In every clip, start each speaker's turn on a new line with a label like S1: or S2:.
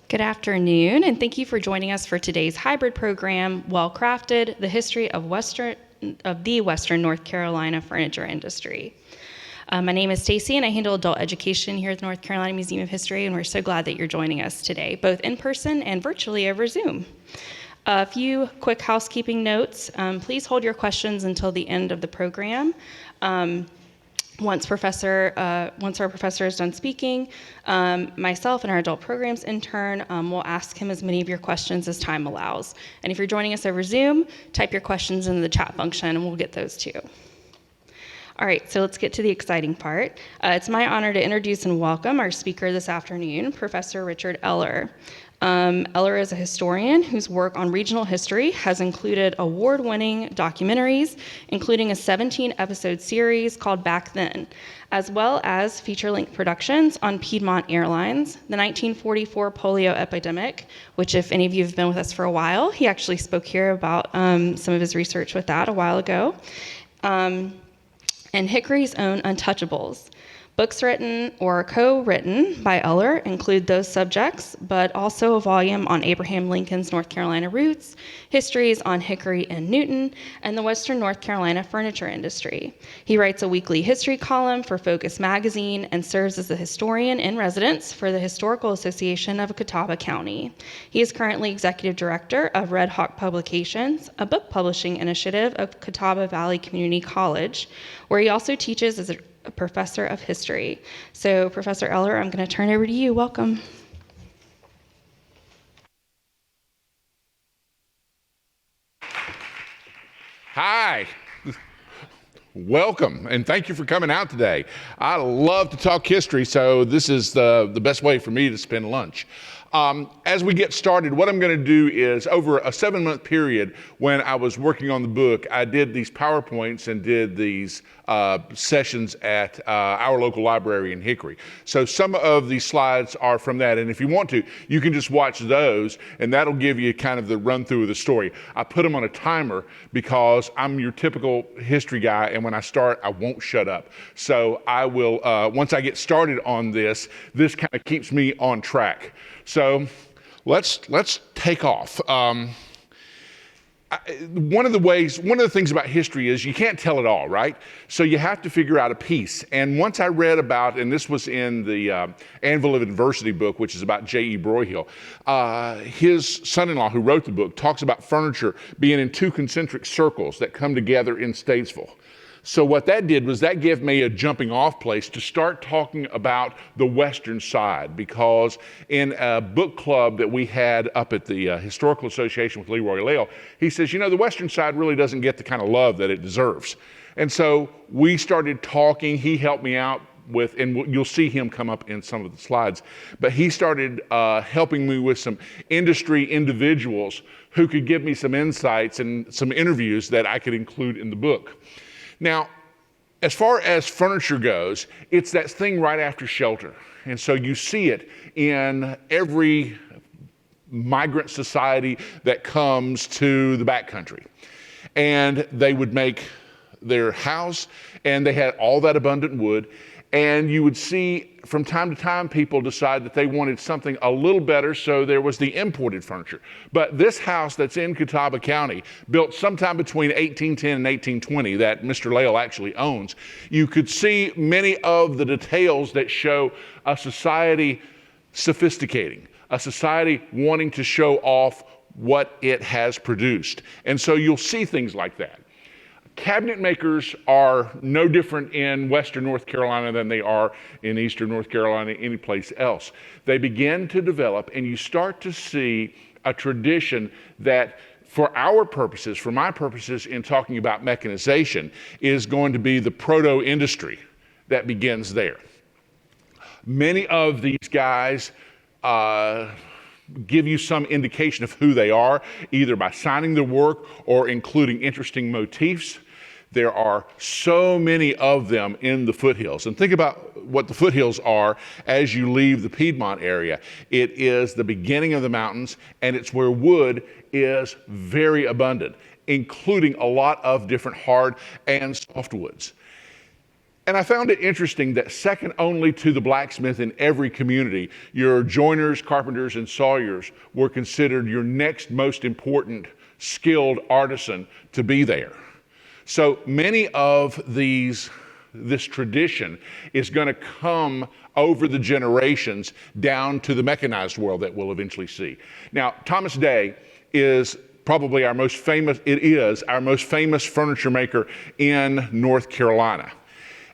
S1: Good afternoon, and thank you for joining us for today's hybrid program, Well Crafted, the History of the Western North Carolina Furniture Industry. My name is Stacy, and I handle adult education here at the North Carolina Museum of History, and we're so glad that you're joining us today, both in person and virtually over Zoom. A few quick housekeeping notes. Please hold your questions until the end of the program. Once our professor is done speaking, myself and our adult programs intern will ask him as many of your questions as time allows. And if you're joining us over Zoom, type your questions in the chat function and we'll get those too. All right, so let's get to the exciting part. It's my honor to introduce and welcome our speaker this afternoon, Professor Richard Eller. Eller is a historian whose work on regional history has included award-winning documentaries, including a 17-episode series called Back Then, as well as feature-length productions on Piedmont Airlines, the 1944 polio epidemic, which if any of you have been with us for a while, he actually spoke here about some of his research with that a while ago, and Hickory's own Untouchables. Books written or co-written by Eller include those subjects, but also a volume on Abraham Lincoln's North Carolina roots, histories on Hickory and Newton, and the Western North Carolina furniture industry. He writes a weekly history column for Focus magazine and serves as a historian in residence for the Historical Association of Catawba County. He is currently executive director of Redhawk Publications, a book publishing initiative of Catawba Valley Community College, where he also teaches as a professor of history. So, Professor Eller, I'm going to turn it over to you. Welcome.
S2: Hi. Welcome, and thank you for coming out today. I love to talk history, so this is the best way for me to spend lunch. As we get started, what I'm going to do is, over a 7-month period, when I was working on the book, I did these PowerPoints and did these sessions at our local library in Hickory. So some of these slides are from that, and if you want to, you can just watch those, and that'll give you kind of the run-through of the story. I put them on a timer because I'm your typical history guy, and when I start, I won't shut up. So I will, once I get started on this kind of keeps me on track. So let's take off. One of the things about history is you can't tell it all, right? So you have to figure out a piece. And once I read about, and this was in the Anvil of Adversity book, which is about J.E. Broyhill, his son-in-law who wrote the book talks about furniture being in two concentric circles that come together in Statesville. So what that did was that gave me a jumping off place to start talking about the Western side, because in a book club that we had up at the Historical Association with Leroy Lale, he says, the Western side really doesn't get the kind of love that it deserves. And so we started talking. He helped me out with, and you'll see him come up in some of the slides, but he started helping me with some industry individuals who could give me some insights and some interviews that I could include in the book. Now, as far as furniture goes, it's that thing right after shelter. And so you see it in every migrant society that comes to the backcountry. And they would make their house, and they had all that abundant wood. And you would see from time to time people decide that they wanted something a little better, so there was the imported furniture. But this house that's in Catawba County, built sometime between 1810 and 1820, that Mr. Lale actually owns, you could see many of the details that show a society sophisticating, a society wanting to show off what it has produced. And so you'll see things like that. Cabinet makers are no different in Western North Carolina than they are in Eastern North Carolina, any place else. They begin to develop, and you start to see a tradition that, for our purposes, for my purposes in talking about mechanization, is going to be the proto-industry that begins there. Many of these guys give you some indication of who they are, either by signing their work or including interesting motifs. There are so many of them in the foothills. And think about what the foothills are as you leave the Piedmont area. It is the beginning of the mountains, and it's where wood is very abundant, including a lot of different hard and soft woods. And I found it interesting that second only to the blacksmith in every community, your joiners, carpenters, and sawyers were considered your next most important skilled artisan to be there. So many of this tradition is going to come over the generations down to the mechanized world that we'll eventually see. Now, Thomas Day is probably our most famous furniture maker in North Carolina.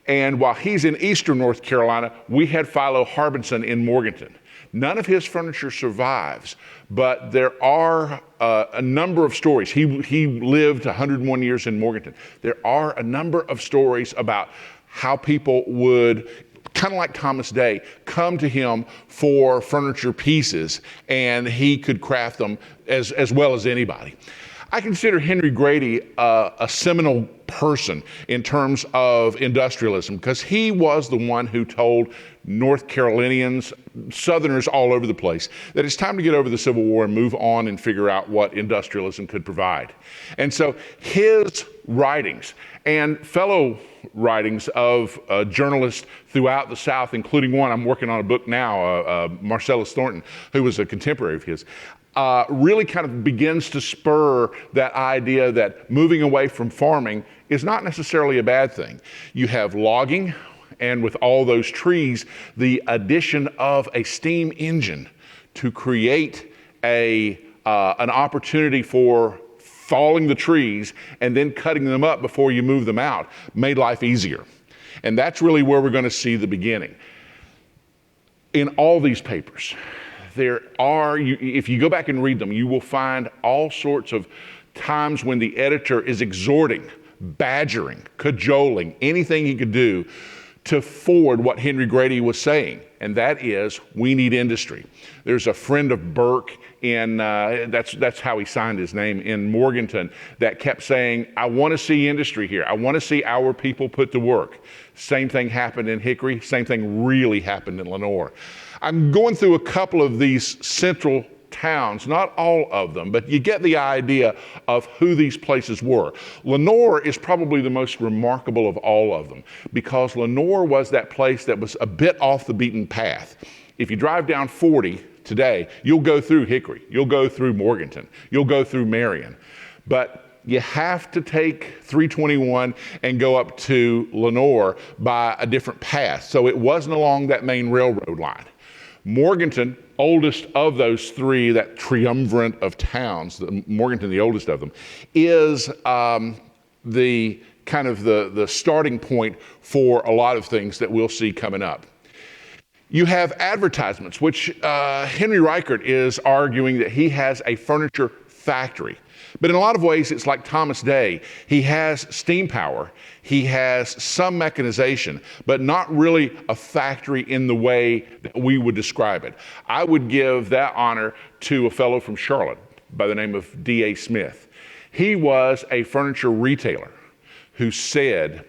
S2: And while he's in eastern North Carolina, we had Philo Harbinson in Morganton. None of his furniture survives, but there are a number of stories. He lived 101 years in Morganton. There are a number of stories about how people would, kind of like Thomas Day, come to him for furniture pieces, and he could craft them as well as anybody. I consider Henry Grady a seminal person in terms of industrialism, because he was the one who told North Carolinians, Southerners all over the place, that it's time to get over the Civil War and move on and figure out what industrialism could provide. And so his writings and fellow writings of journalists throughout the South, including one, I'm working on a book now, Marcellus Thornton, who was a contemporary of his, really kind of begins to spur that idea that moving away from farming is not necessarily a bad thing. You have logging, and with all those trees, the addition of a steam engine to create an opportunity for falling the trees and then cutting them up before you move them out made life easier. And that's really where we're going to see the beginning. In all these papers, if you go back and read them, you will find all sorts of times when the editor is exhorting, badgering, cajoling, anything he could do to forward what Henry Grady was saying, and that is, we need industry. There's a friend of Burke that's how he signed his name, in Morganton, that kept saying, I want to see industry here. I want to see our people put to work. Same thing happened in Hickory. Same thing really happened in Lenoir. I'm going through a couple of these central towns, not all of them, but you get the idea of who these places were. Lenoir is probably the most remarkable of all of them, because Lenoir was that place that was a bit off the beaten path. If you drive down 40 today, you'll go through Hickory, you'll go through Morganton, you'll go through Marion, but you have to take 321 and go up to Lenoir by a different path. So it wasn't along that main railroad line. Morganton, oldest of those three, that triumvirate of towns, Morganton, the oldest of them, is the starting point for a lot of things that we'll see coming up. You have advertisements, which Henry Reichert is arguing that he has a furniture factory. But in a lot of ways, it's like Thomas Day. He has steam power, he has some mechanization, but not really a factory in the way that we would describe it. I would give that honor to a fellow from Charlotte by the name of D.A. Smith. He was a furniture retailer who said,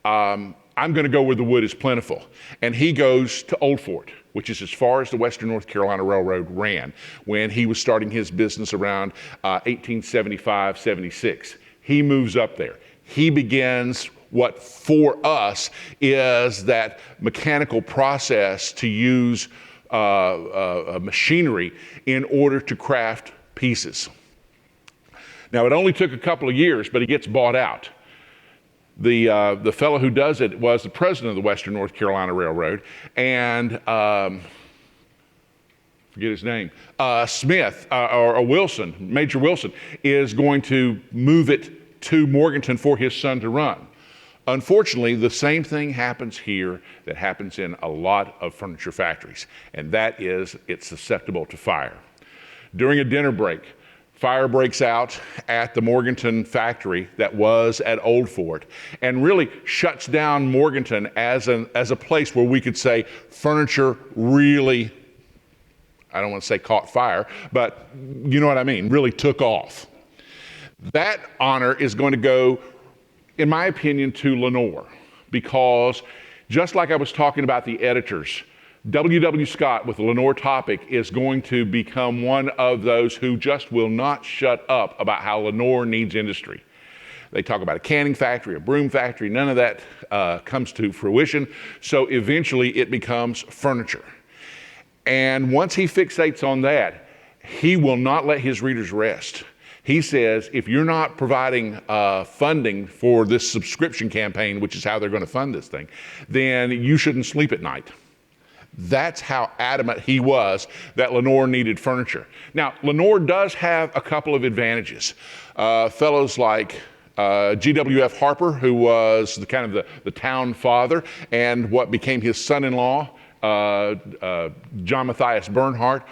S2: I'm going to go where the wood is plentiful. And he goes to Old Fort, which is as far as the Western North Carolina Railroad ran when he was starting his business around 1875, 76. He moves up there. He begins what for us is that mechanical process to use machinery in order to craft pieces. Now, it only took a couple of years, but he gets bought out. The fellow who does it was the president of the Western North Carolina Railroad, and forget his name, Smith or Wilson, Major Wilson, is going to move it to Morganton for his son to run. Unfortunately, the same thing happens here that happens in a lot of furniture factories, and that is it's susceptible to fire. During a dinner break, fire breaks out at the Morganton factory that was at Old Fort and really shuts down Morganton as a place where we could say furniture really, I don't want to say caught fire, but you know what I mean, really took off. That honor is going to go, in my opinion, to Lenoir, because just like I was talking about the editors, W.W. Scott with the Lenoir topic is going to become one of those who just will not shut up about how Lenoir needs industry. They talk about a canning factory, a broom factory. None of that comes to fruition. So eventually it becomes furniture. And once he fixates on that, he will not let his readers rest. He says, if you're not providing funding for this subscription campaign, which is how they're going to fund this thing, then you shouldn't sleep at night. That's how adamant he was that Lenoir needed furniture. Now, Lenoir does have a couple of advantages. Fellows like G.W.F. Harper, who was the town father, and what became his son-in-law, John Matthias Bernhardt,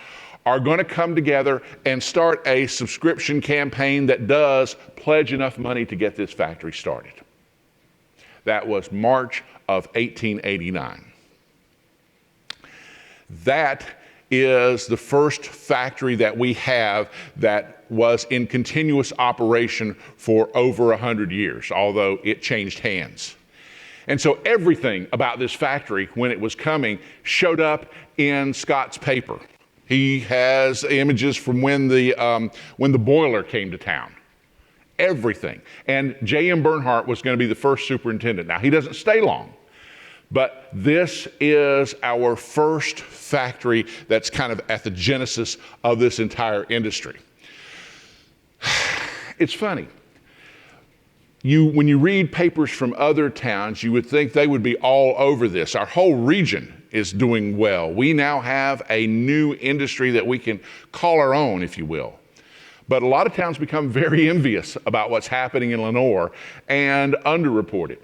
S2: are going to come together and start a subscription campaign that does pledge enough money to get this factory started. That was March of 1889. That is the first factory that we have that was in continuous operation for over 100 years, although it changed hands. And so everything about this factory, when it was coming, showed up in Scott's paper. He has images from when the boiler came to town. Everything. And J.M. Bernhardt was going to be the first superintendent. Now, he doesn't stay long. But this is our first factory that's kind of at the genesis of this entire industry. It's funny. When you read papers from other towns, you would think they would be all over this. Our whole region is doing well. We now have a new industry that we can call our own, if you will. But a lot of towns become very envious about what's happening in Lenoir and underreported.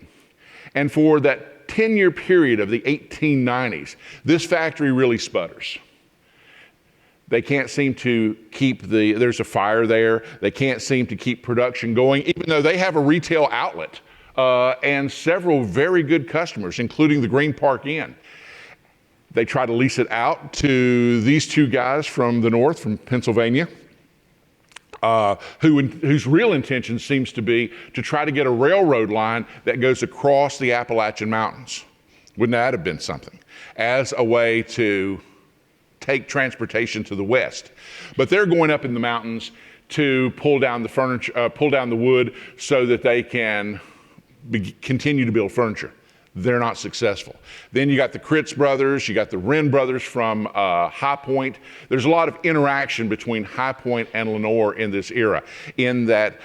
S2: And for that 10-year period of the 1890s, this factory really sputters. They can't seem to keep there's a fire there. They can't seem to keep production going, even though they have a retail outlet and several very good customers, including the Green Park Inn. They try to lease it out to these two guys from the north, from Pennsylvania, whose real intention seems to be to try to get a railroad line that goes across the Appalachian Mountains. Wouldn't that have been something? As a way to take transportation to the west. But they're going up in the mountains to pull down the furniture, pull down the wood so that they can continue to build furniture. They're not successful. Then you got the Kritz brothers, you got the Wren brothers from High Point. There's a lot of interaction between High Point and Lenoir in this era, in that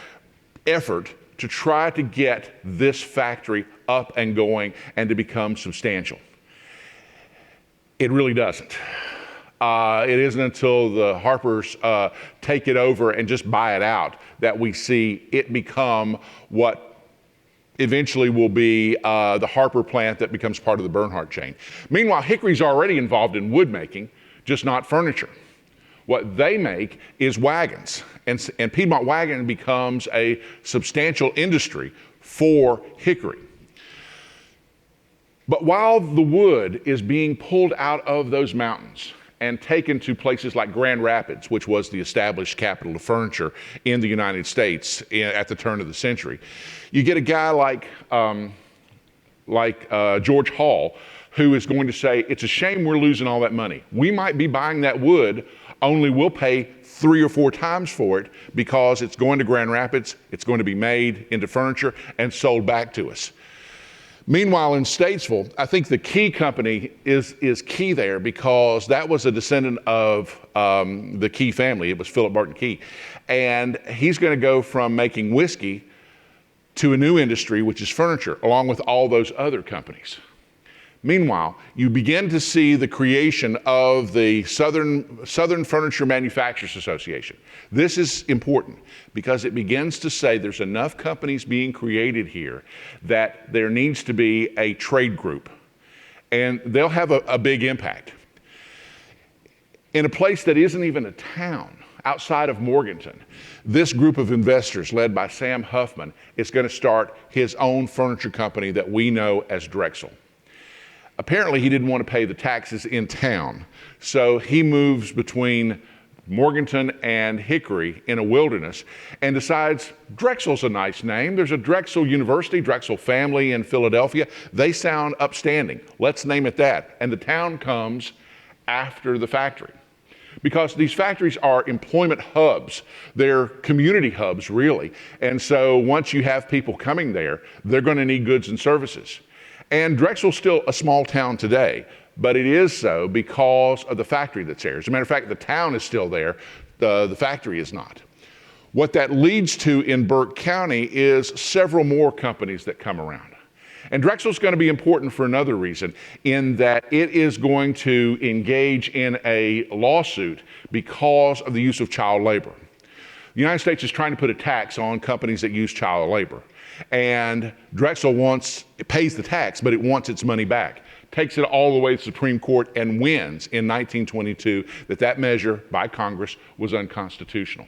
S2: effort to try to get this factory up and going and to become substantial. It really doesn't. It isn't until the Harpers take it over and just buy it out that we see it become what eventually will be the Harper plant that becomes part of the Bernhardt chain. Meanwhile, Hickory's already involved in wood making, just not furniture. What they make is wagons, and Piedmont wagon becomes a substantial industry for Hickory. But while the wood is being pulled out of those mountains and taken to places like Grand Rapids, which was the established capital of furniture in the United States at the turn of the century, you get a guy like George Hall, who is going to say, it's a shame we're losing all that money. We might be buying that wood, only we'll pay 3 or 4 times for it because it's going to Grand Rapids, it's going to be made into furniture and sold back to us. Meanwhile, in Statesville, I think the Key Company is key there because that was a descendant of the Key family. It was Philip Barton Key. And he's going to go from making whiskey to a new industry, which is furniture, along with all those other companies. Meanwhile, you begin to see the creation of the Southern Furniture Manufacturers Association. This is important because it begins to say there's enough companies being created here that there needs to be a trade group, and they'll have a big impact. In a place that isn't even a town, outside of Morganton, this group of investors led by Sam Huffman is going to start his own furniture company that we know as Drexel. Apparently, he didn't want to pay the taxes in town, so he moves between Morganton and Hickory in a wilderness and decides Drexel's a nice name. There's a Drexel University, Drexel family in Philadelphia. They sound upstanding. Let's name it that. And the town comes after the factory. because these factories are employment hubs. They're community hubs, really. And so once you have people coming there, they're going to need goods and services. And Drexel's still a small town today, but it is so because of the factory that's there. As a matter of fact, the town is still there, the factory is not. What that leads to in Burke County is several more companies that come around. And Drexel's going to be important for another reason, in that it is going to engage in a lawsuit because of the use of child labor. The United States is trying to put a tax on companies that use child labor. And Drexel pays the tax, but it wants its money back. Takes it all the way to the Supreme Court and wins in 1922 that measure by Congress was unconstitutional.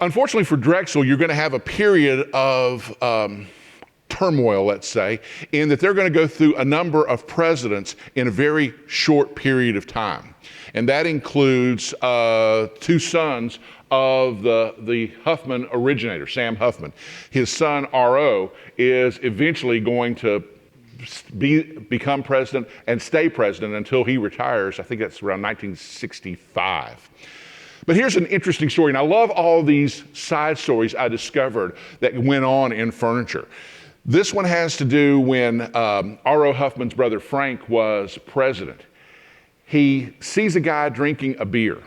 S2: Unfortunately for Drexel, you're going to have a period of turmoil, let's say, in that they're going to go through a number of presidents in a very short period of time. And that includes two sons of the Huffman originator, Sam Huffman. His son, R.O., is eventually going to become president and stay president until he retires. I think that's around 1965. But here's an interesting story, and I love all these side stories I discovered that went on in furniture. This one has to do when R.O. Huffman's brother Frank was president. He sees a guy drinking a beer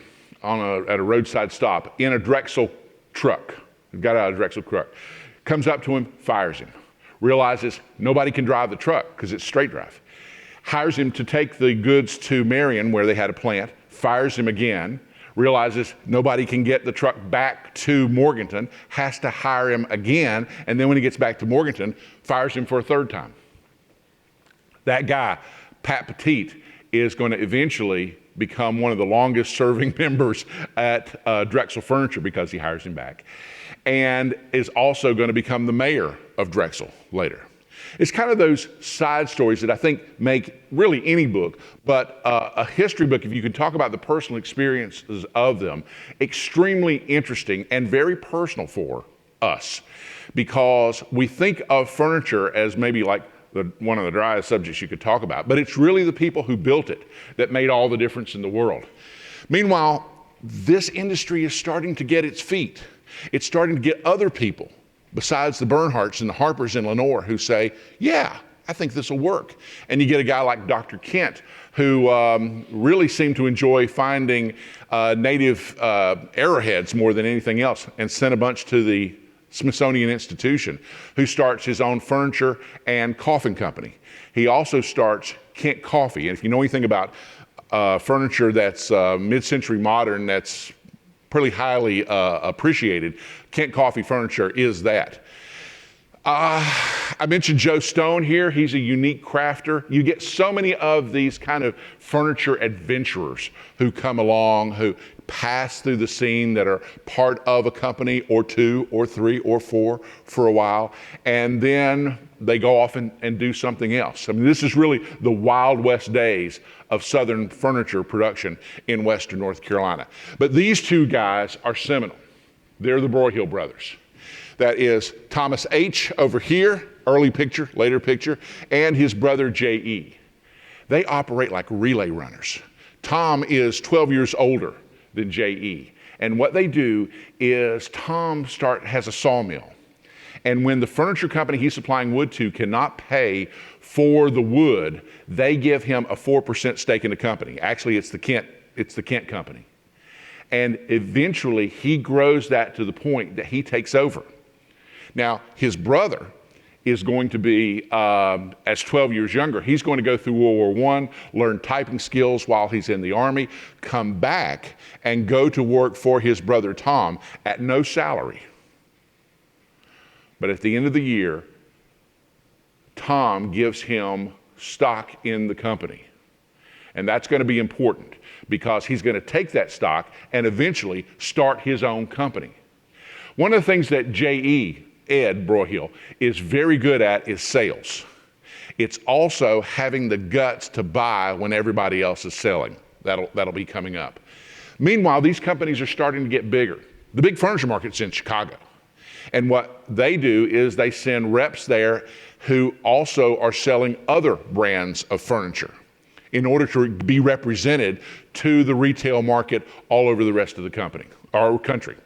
S2: at a roadside stop in a Drexel truck. Got out of a Drexel truck. Comes up to him, fires him. Realizes nobody can drive the truck because it's straight drive. Hires him to take the goods to Marion, where they had a plant. Fires him again. Realizes nobody can get the truck back to Morganton, has to hire him again, and then when he gets back to Morganton, fires him for a third time. That guy, Pat Petit, is going to eventually become one of the longest serving members at Drexel Furniture because he hires him back, and is also going to become the mayor of Drexel later. It's kind of those side stories that I think make really any book, but a history book, if you can talk about the personal experiences of them, extremely interesting and very personal for us, because we think of furniture as maybe like one of the driest subjects you could talk about, but it's really the people who built it that made all the difference in the world. Meanwhile, this industry is starting to get its feet. It's starting to get other people besides the Bernhardts and the Harpers and Lenore who say, yeah, I think this will work. And you get a guy like Dr. Kent, who really seemed to enjoy finding native arrowheads more than anything else, and sent a bunch to the Smithsonian Institution, who starts his own furniture and coffin company. He also starts Kent Coffee. And if you know anything about furniture that's mid-century modern, that's pretty highly appreciated, Kent Coffee Furniture is that. I mentioned Joe Stone here. He's a unique crafter. You get so many of these kind of furniture adventurers who come along, who pass through the scene, that are part of a company or two or three or four for a while, and then they go off and do something else. I mean, this is really the Wild West days of Southern furniture production in Western North Carolina. But these two guys are seminal. They're the Broyhill brothers. That is Thomas H. over here, early picture, later picture, and his brother J.E. They operate like relay runners. Tom is 12 years older than J.E. And what they do is Tom has a sawmill. And when the furniture company he's supplying wood to cannot pay for the wood, they give him a 4% stake in the company. Actually, it's the Kent company. And eventually he grows that to the point that he takes over. Now, his brother is going to be, as 12 years younger, he's going to go through World War I, learn typing skills while he's in the Army, come back and go to work for his brother Tom at no salary. But at the end of the year, Tom gives him stock in the company. And that's going to be important because he's going to take that stock and eventually start his own company. One of the things that J.E., Ed Broyhill, is very good at is sales. It's also having the guts to buy when everybody else is selling. That'll be coming up. Meanwhile, these companies are starting to get bigger. The big furniture market's in Chicago. And what they do is they send reps there who also are selling other brands of furniture. in order to be represented to the retail market all over the rest of the country.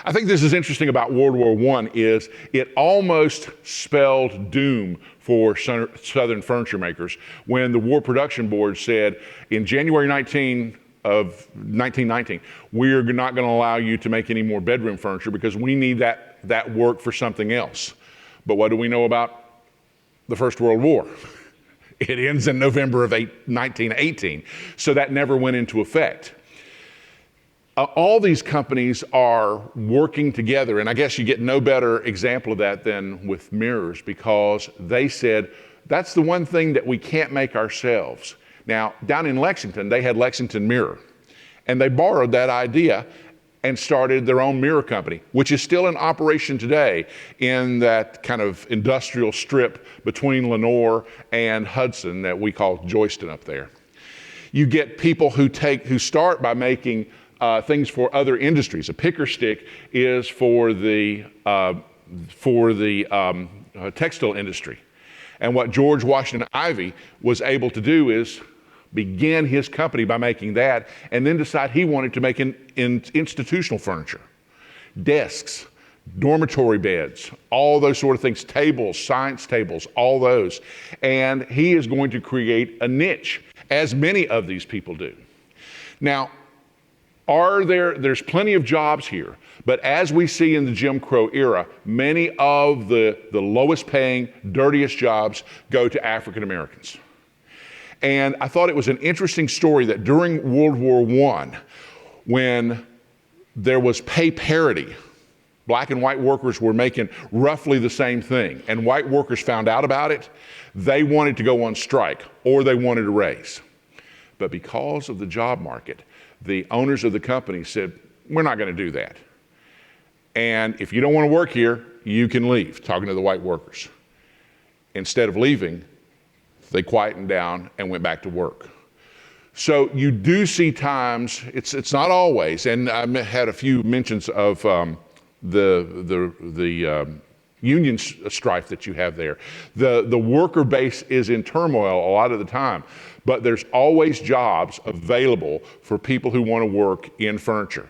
S2: I think this is interesting about World War I is it almost spelled doom for Southern furniture makers when the War Production Board said in January 1919, we're not going to allow you to make any more bedroom furniture because we need that work for something else. But what do we know about the First World War? It ends in November of 1918, so that never went into effect. All these companies are working together, and I guess you get no better example of that than with mirrors, because they said, that's the one thing that we can't make ourselves. Now, down in Lexington, they had Lexington Mirror, and they borrowed that idea and started their own mirror company, which is still in operation today in that kind of industrial strip between Lenoir and Hudson that we call Joyston up there. You get people who start by making things for other industries. A picker stick is for the textile industry. And what George Washington Ivey was able to do is begin his company by making that, and then decide he wanted to make institutional furniture, desks, dormitory beds, all those sort of things, tables, science tables, all those. And he is going to create a niche, as many of these people do. Now, there's plenty of jobs here, but as we see in the Jim Crow era, many of the lowest paying, dirtiest jobs go to African Americans. And I thought it was an interesting story that during World War I, when there was pay parity, black and white workers were making roughly the same thing, and white workers found out about it, they wanted to go on strike, or they wanted a raise. But because of the job market, the owners of the company said, we're not going to do that. And if you don't want to work here, you can leave, talking to the white workers. Instead of leaving, they quietened down and went back to work. So you do see times, it's not always, and I had a few mentions of the union strife that you have there. The worker base is in turmoil a lot of the time, but there's always jobs available for people who want to work in furniture.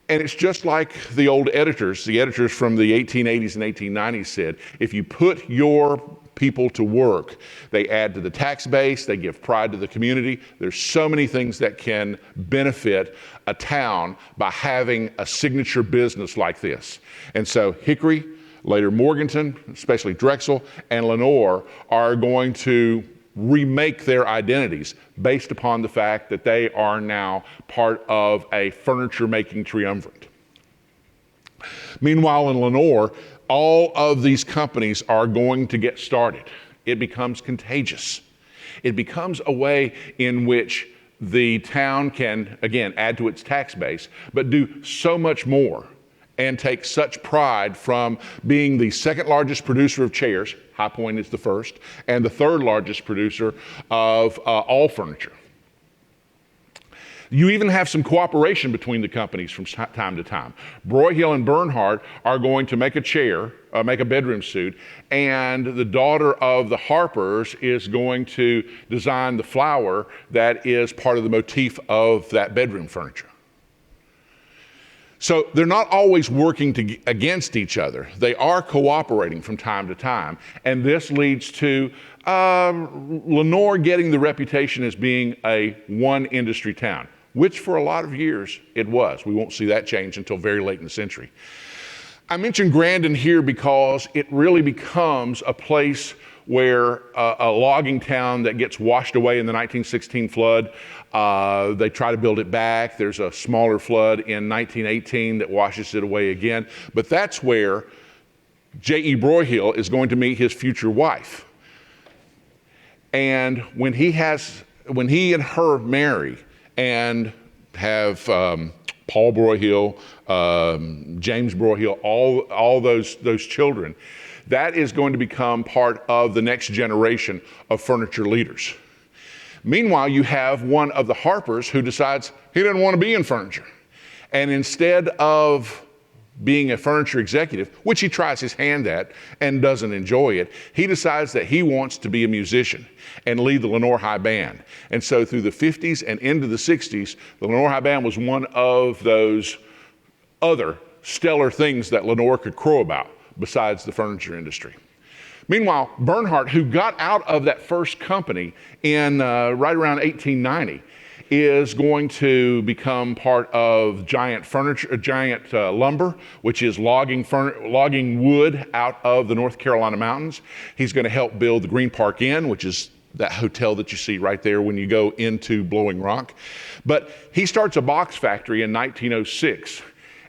S2: And it's just like the old editors from the 1880s and 1890s said, if you put your people to work, they add to the tax base, they give pride to the community. There's so many things that can benefit a town by having a signature business like this. And so Hickory, later Morganton, especially Drexel, and Lenoir are going to remake their identities based upon the fact that they are now part of a furniture-making triumvirate. Meanwhile, in Lenoir, all of these companies are going to get started. It becomes contagious. It becomes a way in which the town can, again, add to its tax base, but do so much more and take such pride from being the second largest producer of chairs, High Point is the first, and the third largest producer of all furniture. You even have some cooperation between the companies from time to time. Broyhill and Bernhard are going to make a chair, make a bedroom suit, and the daughter of the Harpers is going to design the flower that is part of the motif of that bedroom furniture. So they're not always working against each other. They are cooperating from time to time. And this leads to Lenoir getting the reputation as being a one industry town, which for a lot of years it was. We won't see that change until very late in the century. I mentioned Grandin here because it really becomes a place where a logging town that gets washed away in the 1916 flood, they try to build it back. There's a smaller flood in 1918 that washes it away again. But that's where J.E. Broyhill is going to meet his future wife. And when he and her marry and have Paul Broyhill, James Broyhill, all those children, that is going to become part of the next generation of furniture leaders. Meanwhile, you have one of the Harpers who decides he doesn't want to be in furniture. And instead of being a furniture executive, which he tries his hand at and doesn't enjoy it, he decides that he wants to be a musician and lead the Lenoir High Band. And so through the 50s and into the 60s, the Lenoir High Band was one of those other stellar things that Lenoir could crow about besides the furniture industry. Meanwhile, Bernhardt, who got out of that first company in right around 1890, is going to become part of giant lumber, which is logging wood out of the North Carolina mountains. He's going to help build the Green Park Inn, which is that hotel that you see right there when you go into Blowing Rock. But he starts a box factory in 1906.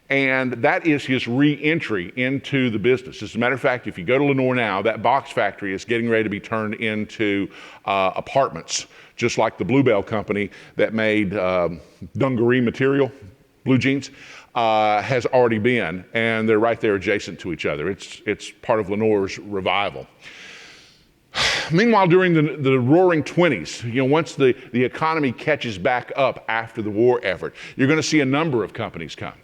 S2: And that is his re-entry into the business. As a matter of fact, if you go to Lenoir now, that box factory is getting ready to be turned into apartments, just like the Bluebell company that made dungaree material, blue jeans, has already been, and they're right there adjacent to each other. It's part of Lenoir's revival. Meanwhile, during the roaring 20s, once the economy catches back up after the war effort, you're going to see a number of companies come.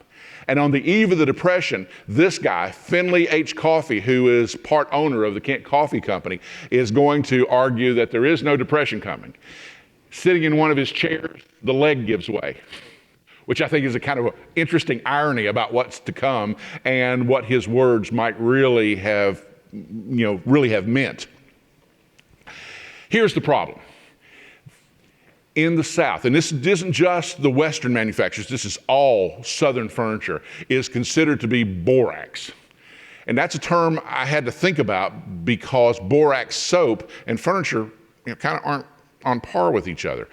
S2: And on the eve of the Depression, this guy, Finley H. Coffey, who is part owner of the Kent Coffee Company, is going to argue that there is no Depression coming. Sitting in one of his chairs, the leg gives way, which I think is a kind of interesting irony about what's to come and what his words might really have meant. Here's the problem. In the South, and this isn't just the Western manufacturers, this is all Southern furniture, is considered to be borax. And that's a term I had to think about because borax soap and furniture kind of aren't on par with each other.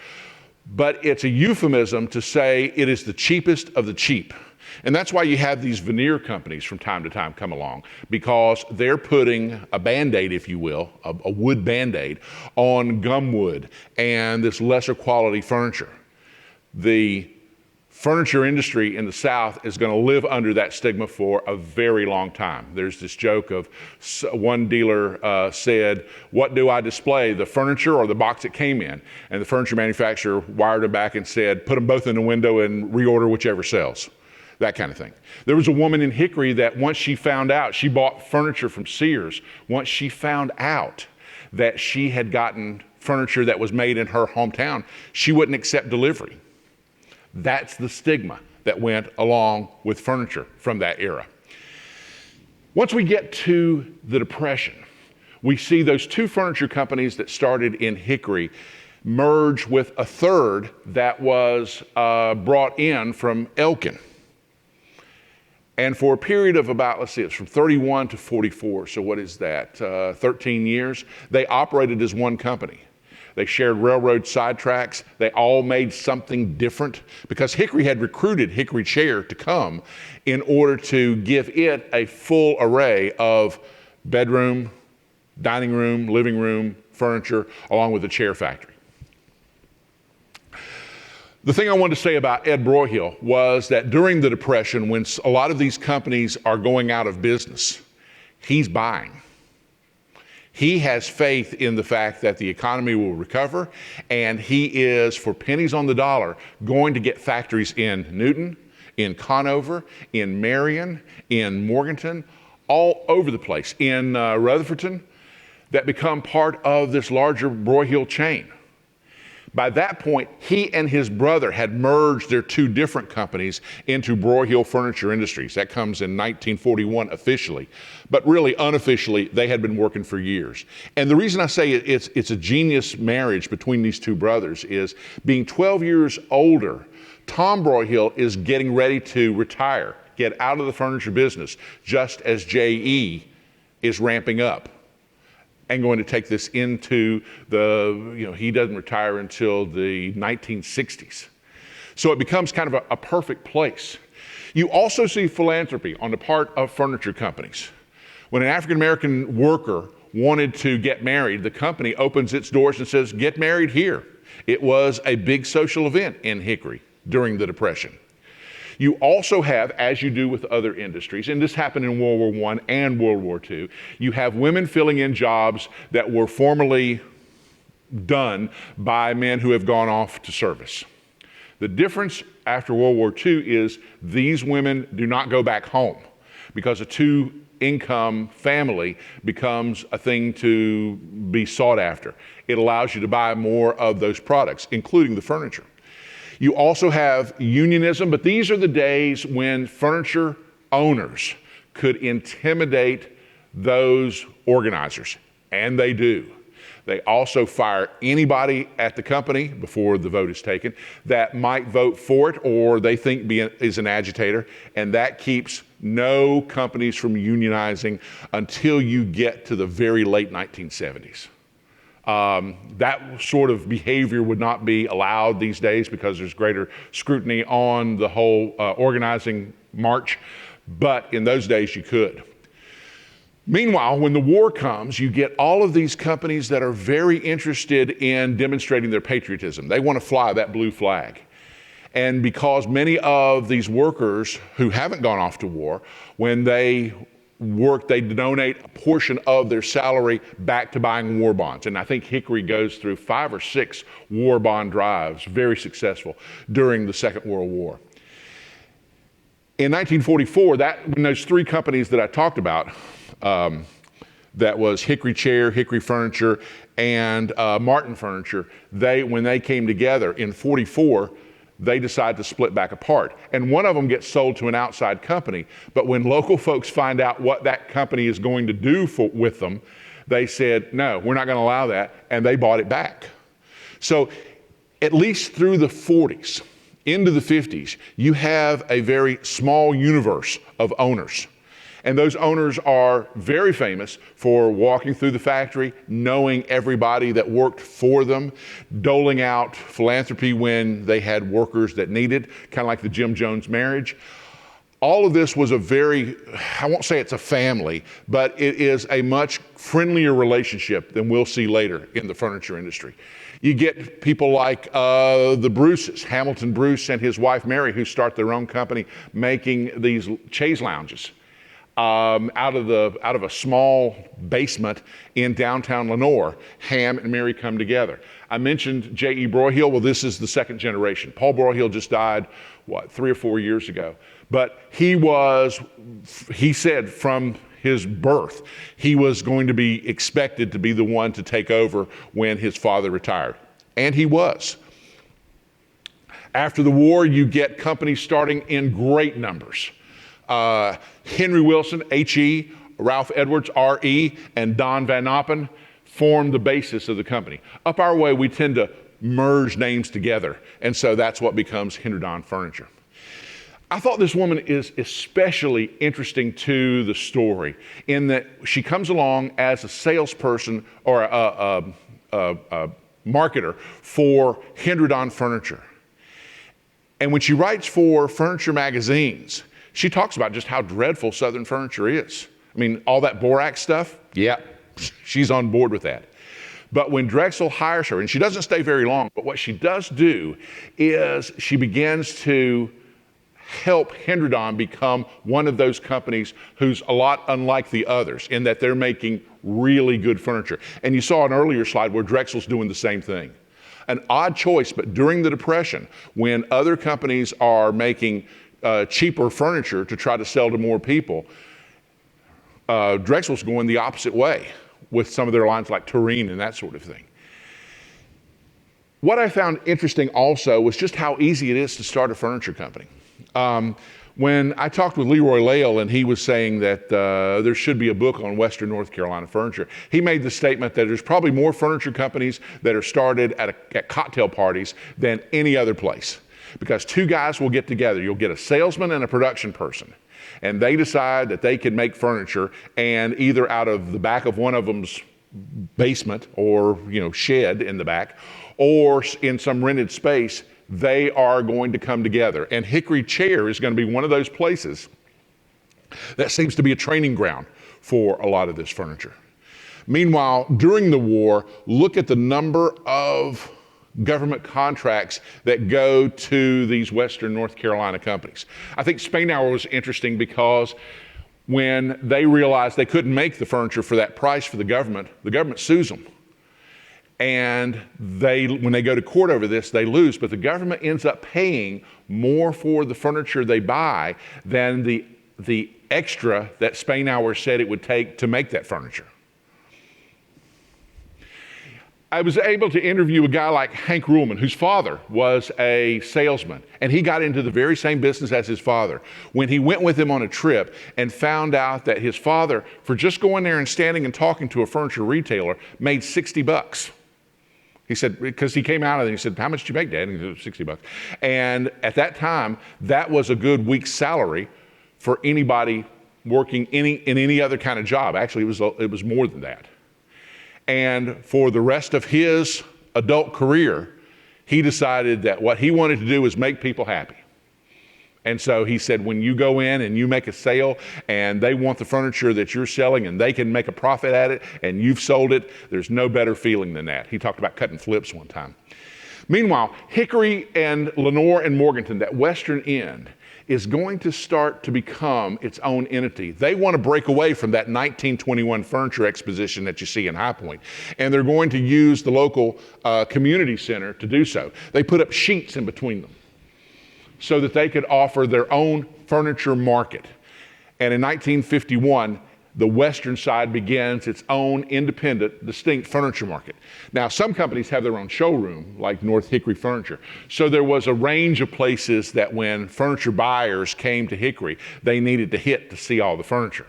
S2: But it's a euphemism to say it is the cheapest of the cheap. And that's why you have these veneer companies from time to time come along, because they're putting a Band-Aid, if you will, a wood Band-Aid on gum wood and this lesser quality furniture. The furniture industry in the South is going to live under that stigma for a very long time. There's this joke of one dealer said, "What do I display, the furniture or the box it came in?" And the furniture manufacturer wired him back and said, "Put them both in the window and reorder whichever sells." That kind of thing. There was a woman in Hickory that once she found out, she bought furniture from Sears, once she found out that she had gotten furniture that was made in her hometown, she wouldn't accept delivery. That's the stigma that went along with furniture from that era. Once we get to the Depression, we see those two furniture companies that started in Hickory merge with a third that was brought in from Elkin. And for a period of about, it's from 31 to 44, so what is that, 13 years, they operated as one company. They shared railroad sidetracks. They all made something different because Hickory had recruited Hickory Chair to come in order to give it a full array of bedroom, dining room, living room, furniture, along with the chair factory. The thing I wanted to say about Ed Broyhill was that during the Depression, when a lot of these companies are going out of business, he's buying. He has faith in the fact that the economy will recover, and he is, for pennies on the dollar, going to get factories in Newton, in Conover, in Marion, in Morganton, all over the place, in Rutherfordton, that become part of this larger Broyhill chain. By that point, he and his brother had merged their two different companies into Broyhill Furniture Industries. That comes in 1941 officially, but really unofficially, they had been working for years. And the reason I say it's a genius marriage between these two brothers is being 12 years older, Tom Broyhill is getting ready to retire, get out of the furniture business, just as J.E. is ramping up and going to take this into he doesn't retire until the 1960s. So it becomes kind of a perfect place. You also see philanthropy on the part of furniture companies. When an African-American worker wanted to get married, the company opens its doors and says, "Get married here." It was a big social event in Hickory during the Depression. You also have, as you do with other industries, and this happened in World War I and World War II, you have women filling in jobs that were formerly done by men who have gone off to service. The difference after World War II is these women do not go back home. because a two-income family becomes a thing to be sought after. It allows you to buy more of those products, including the furniture. You also have unionism, but these are the days when furniture owners could intimidate those organizers, and they do. They also fire anybody at the company before the vote is taken that might vote for it or they think is an agitator, and that keeps no companies from unionizing until you get to the very late 1970s. That sort of behavior would not be allowed these days because there's greater scrutiny on the whole organizing march, but in those days you could. Meanwhile, when the war comes, you get all of these companies that are very interested in demonstrating their patriotism. They want to fly that blue flag. And because many of these workers who haven't gone off to war, when they work, they donate a portion of their salary back to buying war bonds. And I think Hickory goes through 5 or 6 war bond drives, very successful, during the Second World War. In 1944, when those 3 companies that I talked about, that was Hickory Chair, Hickory Furniture, and Martin Furniture, when they came together in 44, they decide to split back apart. And one of them gets sold to an outside company, but when local folks find out what that company is going to do with them, they said, no, we're not going to allow that, and they bought it back. So at least through the 40s, into the 50s, you have a very small universe of owners. And those owners are very famous for walking through the factory, knowing everybody that worked for them, doling out philanthropy when they had workers that needed, kind of like the Jim Jones marriage. All of this was I won't say it's a family, but it is a much friendlier relationship than we'll see later in the furniture industry. You get people like the Bruces, Hamilton Bruce and his wife Mary, who start their own company making these chaise lounges. Out of a small basement in downtown Lenoir, Ham and Mary come together. I mentioned J.E. Broyhill. Well, this is the second generation. Paul Broyhill just died, 3 or 4 years ago. But he said from his birth, he was going to be expected to be the one to take over when his father retired. And he was. After the war, you get companies starting in great numbers. Henry Wilson, H.E., Ralph Edwards, R.E., and Don Van Noppen formed the basis of the company. Up our way, we tend to merge names together, and so that's what becomes Henry Don Furniture. I thought this woman is especially interesting to the story in that she comes along as a salesperson or a marketer for Henry Don Furniture. And when she writes for furniture magazines, she talks about just how dreadful Southern furniture is. I mean, all that borax stuff, yeah, she's on board with that. But when Drexel hires her, and she doesn't stay very long, but what she does do is she begins to help Henry Don become one of those companies who's a lot unlike the others in that they're making really good furniture. And you saw an earlier slide where Drexel's doing the same thing. An odd choice, but during the Depression, when other companies are making cheaper furniture to try to sell to more people, Drexel's going the opposite way with some of their lines like Tureen and that sort of thing. What I found interesting also was just how easy it is to start a furniture company. When I talked with Leroy Lale and he was saying that there should be a book on Western North Carolina furniture, he made the statement that there's probably more furniture companies that are started at cocktail parties than any other place. Because 2 guys will get together. You'll get a salesman and a production person. And they decide that they can make furniture, and either out of the back of one of them's basement or shed in the back, or in some rented space, they are going to come together. And Hickory Chair is going to be one of those places that seems to be a training ground for a lot of this furniture. Meanwhile, during the war, look at the number of government contracts that go to these Western North Carolina companies. I think Spainhour was interesting because when they realized they couldn't make the furniture for that price for the government sues them. And when they go to court over this, they lose, but the government ends up paying more for the furniture they buy than the the extra that Spainhour said it would take to make that furniture. I was able to interview a guy like Hank Ruhlman, whose father was a salesman, and he got into the very same business as his father. When he went with him on a trip and found out that his father, for just going there and standing and talking to a furniture retailer, made $60. He said, because he came out of it, he said, "How much did you make, Dad?" And he said, $60. And at that time, that was a good week's salary for anybody working in any other kind of job. Actually, it was more than that. And for the rest of his adult career, he decided that what he wanted to do was make people happy. And so he said, when you go in and you make a sale and they want the furniture that you're selling and they can make a profit at it and you've sold it, there's no better feeling than that. He talked about cutting flips one time. Meanwhile, Hickory and Lenoir and Morganton, that western end, is going to start to become its own entity. They want to break away from that 1921 furniture exposition that you see in High Point, and they're going to use the local community center to do so. They put up sheets in between them so that they could offer their own furniture market. And in 1951, the western side begins its own independent, distinct furniture market. Now, some companies have their own showroom, like North Hickory Furniture. So there was a range of places that when furniture buyers came to Hickory, they needed to hit to see all the furniture.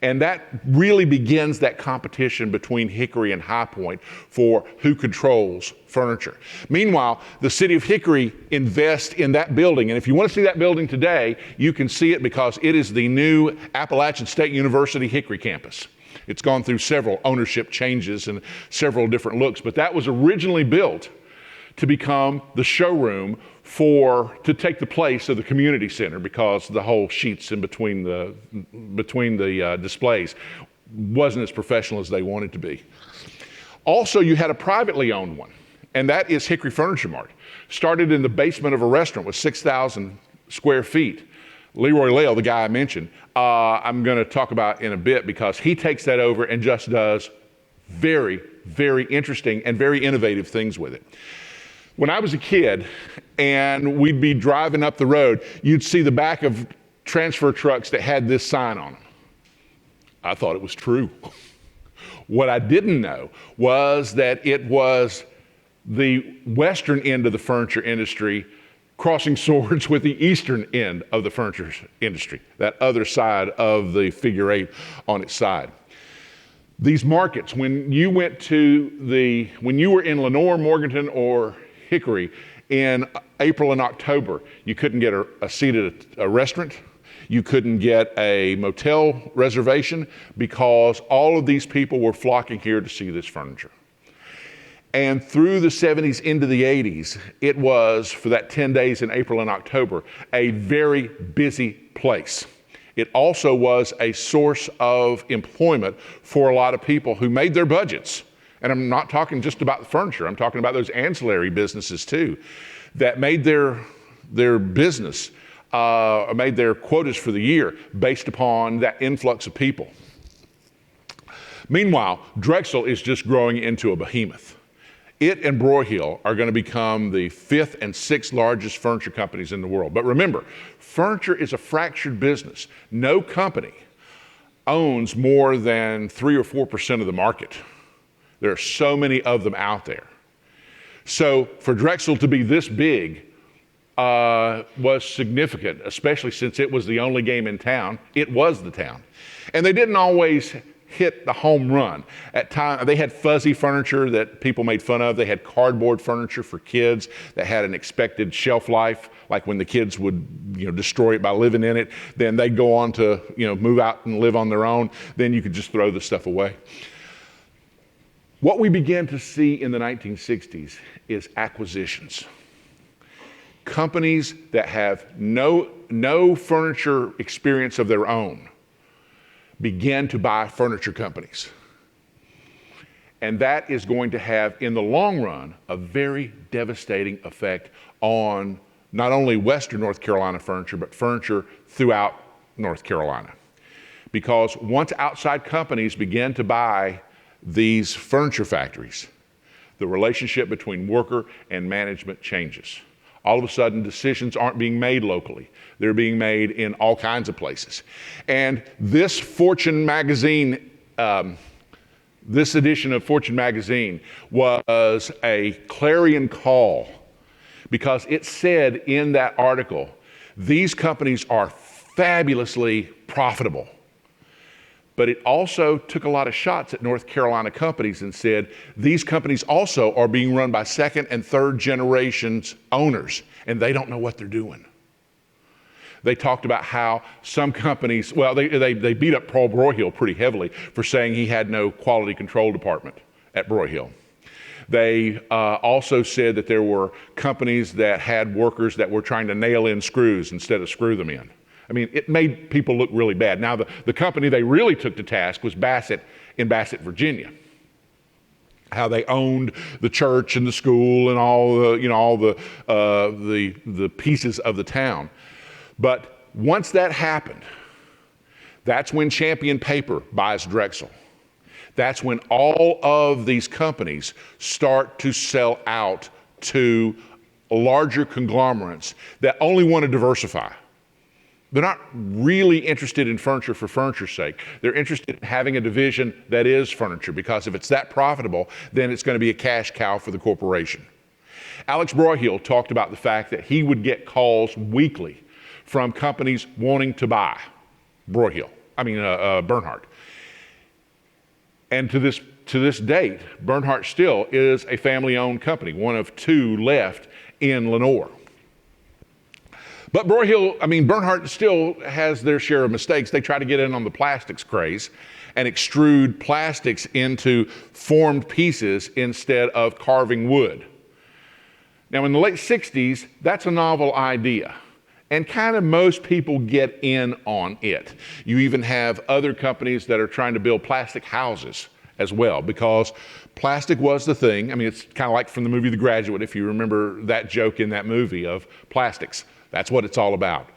S2: And that really begins that competition between Hickory and High Point for who controls furniture. Meanwhile, the city of Hickory invests in that building. And if you want to see that building today, you can see it because it is the new Appalachian State University Hickory campus. It's gone through several ownership changes and several different looks, but that was originally built to become the showroom to take the place of the community center, because the whole sheets in between the displays wasn't as professional as they wanted to be. Also, you had a privately owned one, and that is Hickory Furniture Mart. Started in the basement of a restaurant with 6,000 square feet. Leroy Lale, the guy I mentioned, I'm going to talk about in a bit, because he takes that over and just does very, very interesting and very innovative things with it. When I was a kid and we'd be driving up the road, you'd see the back of transfer trucks that had this sign on them. I thought it was true. What I didn't know was that it was the western end of the furniture industry crossing swords with the eastern end of the furniture industry, that other side of the figure 8 on its side. These markets, when you were in Lenoir, Morganton, or Hickory in April and October, you couldn't get a seat at a restaurant. You couldn't get a motel reservation, because all of these people were flocking here to see this furniture. And through the 70s into the 80s, it was, for that 10 days in April and October, a very busy place. It also was a source of employment for a lot of people who made their budgets. And I'm not talking just about the furniture. I'm talking about those ancillary businesses too, that made their business, made their quotas for the year based upon that influx of people. Meanwhile, Drexel is just growing into a behemoth. It and Broyhill are going to become the 5th and 6th largest furniture companies in the world. But remember, furniture is a fractured business. No company owns more than 3 or 4% of the market. There are so many of them out there. So for Drexel to be this big was significant, especially since it was the only game in town. It was the town. And they didn't always hit the home run. At times, they had fuzzy furniture that people made fun of. They had cardboard furniture for kids that had an expected shelf life, like when the kids would, destroy it by living in it, then they'd go on to, move out and live on their own. Then you could just throw the stuff away. What we began to see in the 1960s is acquisitions. Companies that have no furniture experience of their own began to buy furniture companies. And that is going to have, in the long run, a very devastating effect on not only Western North Carolina furniture, but furniture throughout North Carolina. Because once outside companies began to buy these furniture factories, the relationship between worker and management changes. All of a sudden, decisions aren't being made locally. They're being made in all kinds of places. And this Fortune magazine, this edition of Fortune magazine was a clarion call, because it said in that article, these companies are fabulously profitable. But it also took a lot of shots at North Carolina companies and said, these companies also are being run by second and third generations owners, and they don't know what they're doing. They talked about how some companies, well, they beat up Paul Broyhill pretty heavily for saying he had no quality control department at Broyhill. They also said that there were companies that had workers that were trying to nail in screws instead of screw them in. I mean, it made people look really bad. Now, the company they really took to task was Bassett in Bassett, Virginia. How they owned the church and the school and all the pieces of the town. But once that happened, that's when Champion Paper buys Drexel. That's when all of these companies start to sell out to larger conglomerates that only want to diversify. They're not really interested in furniture for furniture's sake. They're interested in having a division that is furniture, because if it's that profitable, then it's going to be a cash cow for the corporation. Alex Broyhill talked about the fact that he would get calls weekly from companies wanting to buy Bernhardt. And to this date, Bernhardt still is a family-owned company, one of two left in Lenoir. But Bernhardt still has their share of mistakes. They try to get in on the plastics craze and extrude plastics into formed pieces instead of carving wood. Now, in the late 60s, that's a novel idea. And kind of most people get in on it. You even have other companies that are trying to build plastic houses as well, because plastic was the thing. I mean, it's kind of like from the movie The Graduate, if you remember that joke in that movie of plastics. That's what it's all about.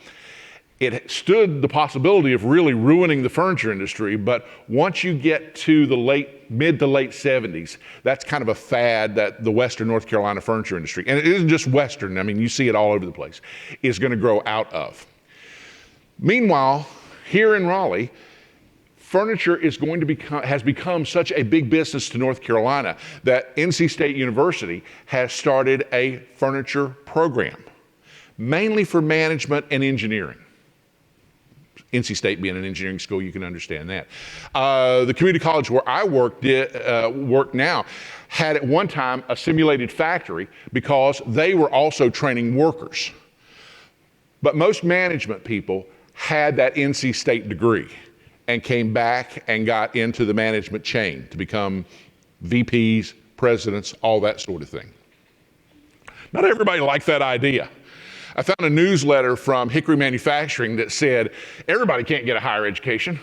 S2: It stood the possibility of really ruining the furniture industry, but once you get to the mid to late 70s, that's kind of a fad that the Western North Carolina furniture industry, and it isn't just Western, I mean, you see it all over the place, is going to grow out of. Meanwhile, here in Raleigh, furniture has become such a big business to North Carolina that NC State University has started a furniture program, mainly for management and engineering. NC State being an engineering school, you can understand that. The community college where I work now had at one time a simulated factory because they were also training workers. But most management people had that NC State degree and came back and got into the management chain to become VPs, presidents, all that sort of thing. Not everybody liked that idea. I found a newsletter from Hickory Manufacturing that said everybody can't get a higher education,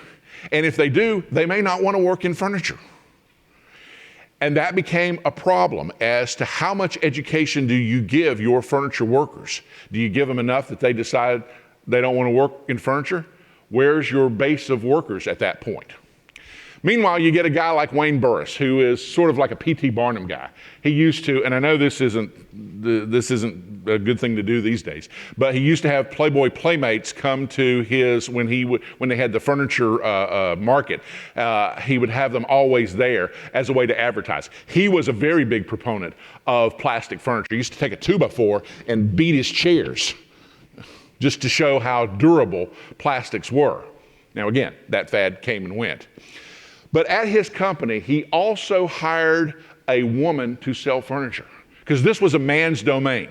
S2: and if they do, they may not want to work in furniture. And that became a problem as to how much education do you give your furniture workers? Do you give them enough that they decide they don't want to work in furniture? Where's your base of workers at that point? Meanwhile, you get a guy like Wayne Burris, who is sort of like a P.T. Barnum guy. He used to, and I know this isn't a good thing to do these days, but he used to have Playboy Playmates come to his, when they had the furniture market, he would have them always there as a way to advertise. He was a very big proponent of plastic furniture. He used to take a 2x4 and beat his chairs just to show how durable plastics were. Now again, that fad came and went. But at his company, he also hired a woman to sell furniture, because this was a man's domain,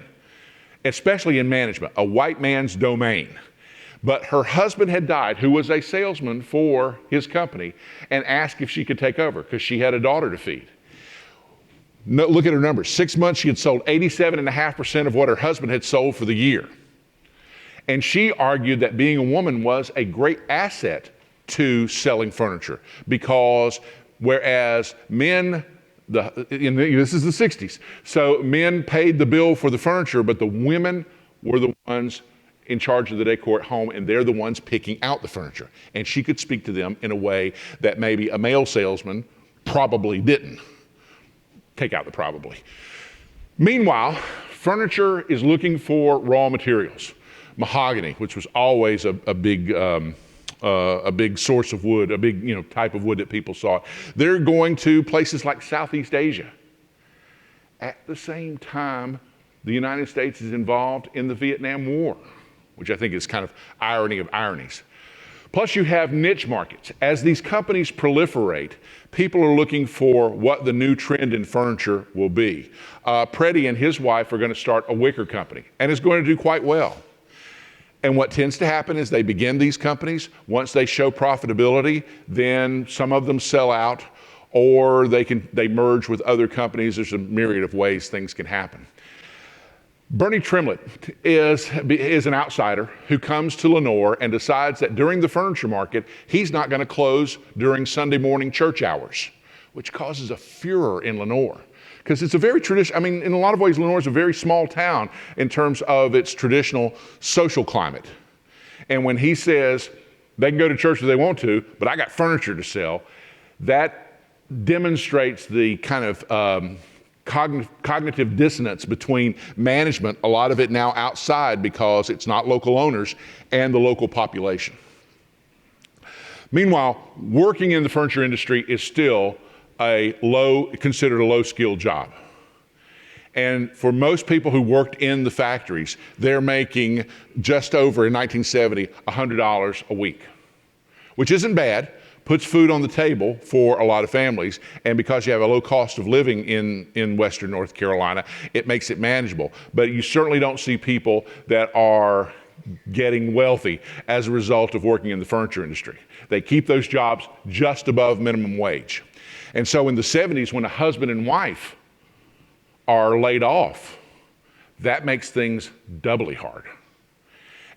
S2: especially in management, a white man's domain. But her husband had died, who was a salesman for his company, and asked if she could take over because she had a daughter to feed. No, look at her numbers. 6 months, she had sold 87.5% of what her husband had sold for the year. And she argued that being a woman was a great asset to selling furniture, because whereas men, this is the 60s, so men paid the bill for the furniture, but the women were the ones in charge of the decor at home, and they're the ones picking out the furniture. And she could speak to them in a way that maybe a male salesman probably didn't. Take out the probably. Meanwhile, Furniture is looking for raw materials. Mahogany, which was always a big source of wood, a big type of wood that people sought. They're going to places like Southeast Asia. At the same time, the United States is involved in the Vietnam War, which I think is kind of irony of ironies. Plus you have niche markets. As these companies proliferate, people are looking for what the new trend in furniture will be. Preddy and his wife are going to start a wicker company, and it's going to do quite well. And what tends to happen is they begin these companies. Once they show profitability, then some of them sell out, or they merge with other companies. There's a myriad of ways things can happen. Bernie Tremlett is an outsider who comes to Lenoir and decides that during the furniture market, he's not going to close during Sunday morning church hours, which causes a furor in Lenoir. Because it's a very traditional, in a lot of ways, Lenoir is a very small town in terms of its traditional social climate. And when he says they can go to church if they want to, but I got furniture to sell, that demonstrates the kind of cognitive dissonance between management, a lot of it now outside because it's not local owners, and the local population. Meanwhile, working in the furniture industry is still considered a low-skilled job. And for most people who worked in the factories, they're making just over, in 1970, $100 a week, which isn't bad, puts food on the table for a lot of families, and because you have a low cost of living in Western North Carolina, it makes it manageable. But you certainly don't see people that are getting wealthy as a result of working in the furniture industry. They keep those jobs just above minimum wage. And so in the 70s, when a husband and wife are laid off, that makes things doubly hard.